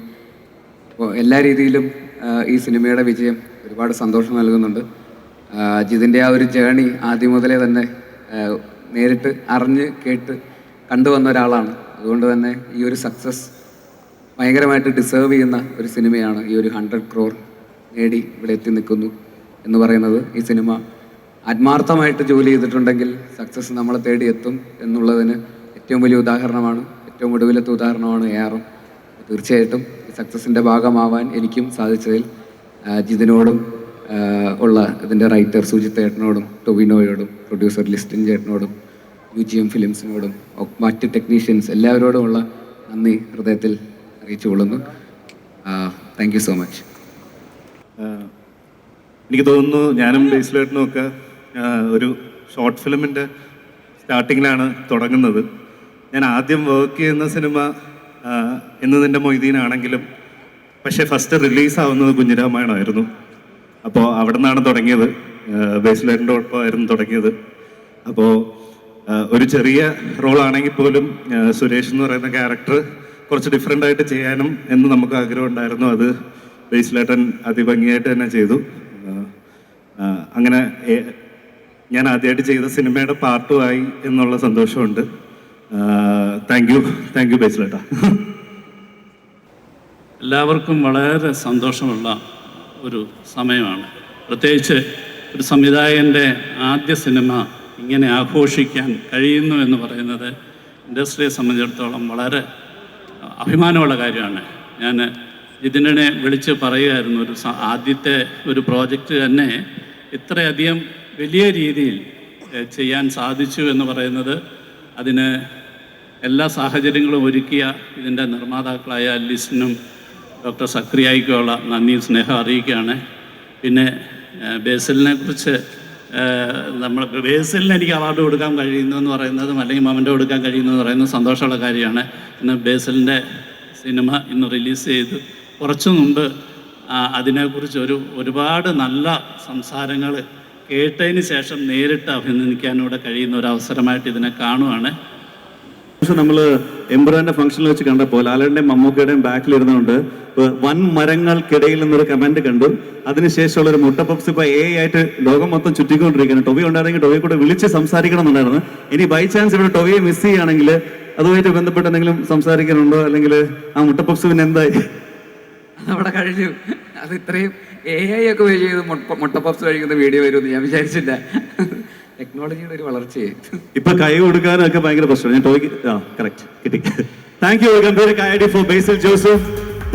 അപ്പോൾ എല്ലാ രീതിയിലും ഈ സിനിമയുടെ വിജയം ഒരുപാട് സന്തോഷം നൽകുന്നുണ്ട്. ജിതിൻ്റെ ആ ഒരു ജേണി ആദ്യം മുതലേ തന്നെ നേരിട്ട് അറിഞ്ഞ് കേട്ട് കണ്ടുവന്ന ഒരാളാണ്. അതുകൊണ്ട് തന്നെ ഈ ഒരു സക്സസ് ഭയങ്കരമായിട്ട് ഡിസേർവ് ചെയ്യുന്ന ഒരു സിനിമയാണ്. ഈ ഒരു 100 crore നേടി ഇവിടെ എത്തി നിൽക്കുന്നു എന്ന് പറയുന്നത്, ഈ സിനിമ ആത്മാർത്ഥമായിട്ട് ജോലി ചെയ്തിട്ടുണ്ടെങ്കിൽ സക്സസ് നമ്മളെ തേടി എത്തും എന്നുള്ളതിന് ഏറ്റവും വലിയ ഉദാഹരണമാണ്, ഏറ്റവും ഒടുവിലത്തെ ഉദാഹരണമാണ് ARM. തീർച്ചയായിട്ടും ഈ സക്സസിൻ്റെ ഭാഗമാവാൻ എനിക്കും സാധിച്ചതിൽ ജിതിനോടും ഉള്ള ഇതിൻ്റെ റൈറ്റർ സുജിത്ത് ചേട്ടനോടും ടൊവിനോയോടും പ്രൊഡ്യൂസർ ലിസ്റ്റിൻ ചേട്ടനോടും UGM ഫിലിംസിനോടും മറ്റ് ടെക്നീഷ്യൻസ് എല്ലാവരോടുമുള്ള നന്ദി ഹൃദയത്തിൽ അറിയിച്ചു കൊള്ളുന്നു. Thank you so much. എനിക്ക് തോന്നുന്നു ഞാനും ബേസിലേട്ടനും ഒക്കെ ഒരു ഷോർട്ട് ഫിലിമിൻ്റെ സ്റ്റാർട്ടിങ്ങിലാണ് തുടങ്ങുന്നത്. ഞാൻ ആദ്യം വർക്ക് ചെയ്യുന്ന സിനിമ ഇന്ന് നിൻ്റെ മൊയ്തീനാണെങ്കിലും പക്ഷേ ഫസ്റ്റ് റിലീസാവുന്നത് കുഞ്ഞിരാമായണമായിരുന്നു. അപ്പോൾ അവിടെ നിന്നാണ് തുടങ്ങിയത്. ബേസിലേട്ടൻ്റെ ഒപ്പമായിരുന്നു തുടങ്ങിയത്. അപ്പോൾ ഒരു ചെറിയ റോളാണെങ്കിൽ പോലും സുരേഷ് എന്ന് പറയുന്ന ക്യാരക്ടർ കുറച്ച് ഡിഫറെൻ്റ് ആയിട്ട് ചെയ്യാനും എന്ന് നമുക്ക് ആഗ്രഹം ഉണ്ടായിരുന്നു. അത് ബേസിലേട്ടൻ അതിഭംഗിയായിട്ട് തന്നെ ചെയ്തു. അങ്ങനെ ഞാൻ ആദ്യമായിട്ട് ചെയ്ത സിനിമയുടെ പാർട്ടുമായി എന്നുള്ള സന്തോഷമുണ്ട്. താങ്ക് യു ബേസിലേട്ടാ. എല്ലാവർക്കും വളരെ സന്തോഷമുള്ള ഒരു സമയമാണ്. പ്രത്യേകിച്ച് ഒരു സംവിധായകൻ്റെ ആദ്യ സിനിമ ഇങ്ങനെ ആഘോഷിക്കാൻ കഴിയുന്നു എന്ന് പറയുന്നത് ഇൻഡസ്ട്രിയെ സംബന്ധിച്ചിടത്തോളം വളരെ അഭിമാനമുള്ള കാര്യമാണ്. ഞാൻ ഇതിനെ വിളിച്ച് പറയുമായിരുന്നു, ആദ്യത്തെ ഒരു പ്രോജക്റ്റ് തന്നെ ഇത്രയധികം വലിയ രീതിയിൽ ചെയ്യാൻ സാധിച്ചു എന്ന് പറയുന്നത് അതിന് എല്ലാ സാഹചര്യങ്ങളും ഒരുക്കിയ ഇതിൻ്റെ നിർമ്മാതാക്കളായ ലിസ്റ്റിനും ഡോക്ടർ സക്രിയായിക്കുള്ള നന്ദി സ്നേഹം അറിയിക്കുകയാണ്. പിന്നെ ബേസിലിനെ കുറിച്ച് നമ്മൾ ബേസിലിന് എനിക്ക് അവാർഡ് കൊടുക്കാൻ കഴിയുന്നു എന്ന് പറയുന്നതും അല്ലെങ്കിൽ മൊമെൻ്റോ കൊടുക്കാൻ കഴിയുന്നു എന്ന് പറയുന്നത് സന്തോഷമുള്ള കാര്യമാണ്. ഇന്ന് ബേസിലിൻ്റെ സിനിമ ഇന്ന് റിലീസ് ചെയ്തു. കുറച്ചു മുമ്പ് അതിനെക്കുറിച്ച് ഒരുപാട് നല്ല സംസാരങ്ങൾ കേട്ടതിന് ശേഷം നേരിട്ട് അഭിനന്ദിക്കാനൂടെ കഴിയുന്ന ഒരു അവസരമായിട്ട് ഇതിനെ കാണുവാണ്. പക്ഷെ നമ്മൾ എംബ്രാന്റെ ഫംഗ്ഷനിൽ വെച്ച് കണ്ടപ്പോൾ ലാലേട്ടൻ്റെയും മമ്മൂക്കയുടെയും ബാക്കിലിരുന്നുകൊണ്ട് വൻ മരങ്ങൾക്കിടയിൽ നിന്നൊരു കമന്റ് കണ്ടു. അതിനുശേഷമുള്ള ഒരു മുട്ട പപ്സ് ഇപ്പൊ ആയിട്ട് ലോകം മൊത്തം ചുറ്റിക്കൊണ്ടിരിക്കുകയാണ്. ടൊവി ഉണ്ടായിരുന്നെങ്കിൽ ടൊവിയെ കൂടെ വിളിച്ച് സംസാരിക്കണം എന്നുണ്ടായിരുന്നു. ഇനി ബൈ ചാൻസ് ഇവിടെ ടൊവിയെ മിസ് ചെയ്യുകയാണെങ്കിൽ അതുമായിട്ട് ബന്ധപ്പെട്ട് എന്തെങ്കിലും സംസാരിക്കാനുണ്ടോ? അല്ലെങ്കിൽ ആ മുട്ട പപ്സ് പിന്നെ എന്തായി? അതവിടെ കഴിഞ്ഞു. അത് ഇത്രയും AI ഒക്കെ ഉപയോഗിച്ച് ചെയ്ത് മുട്ട പപ്സ് കഴിക്കുന്ന വീഡിയോ വരുമെന്ന് ഞാൻ വിചാരിച്ചില്ല. ടെക്നോളജിയുടെ ഒരു വളർച്ചയെ ഇപ്പൊ കൈ കൊടുക്കാനൊക്കെ ഭയങ്കര പ്രശ്നമാണ്. ഞാൻ ടോയ്ക്ക് കറക്റ്റ് കിട്ടി. Thank you. ഗംഭീര കൈ ഫോർ ബേസിൽ ജോസഫ്.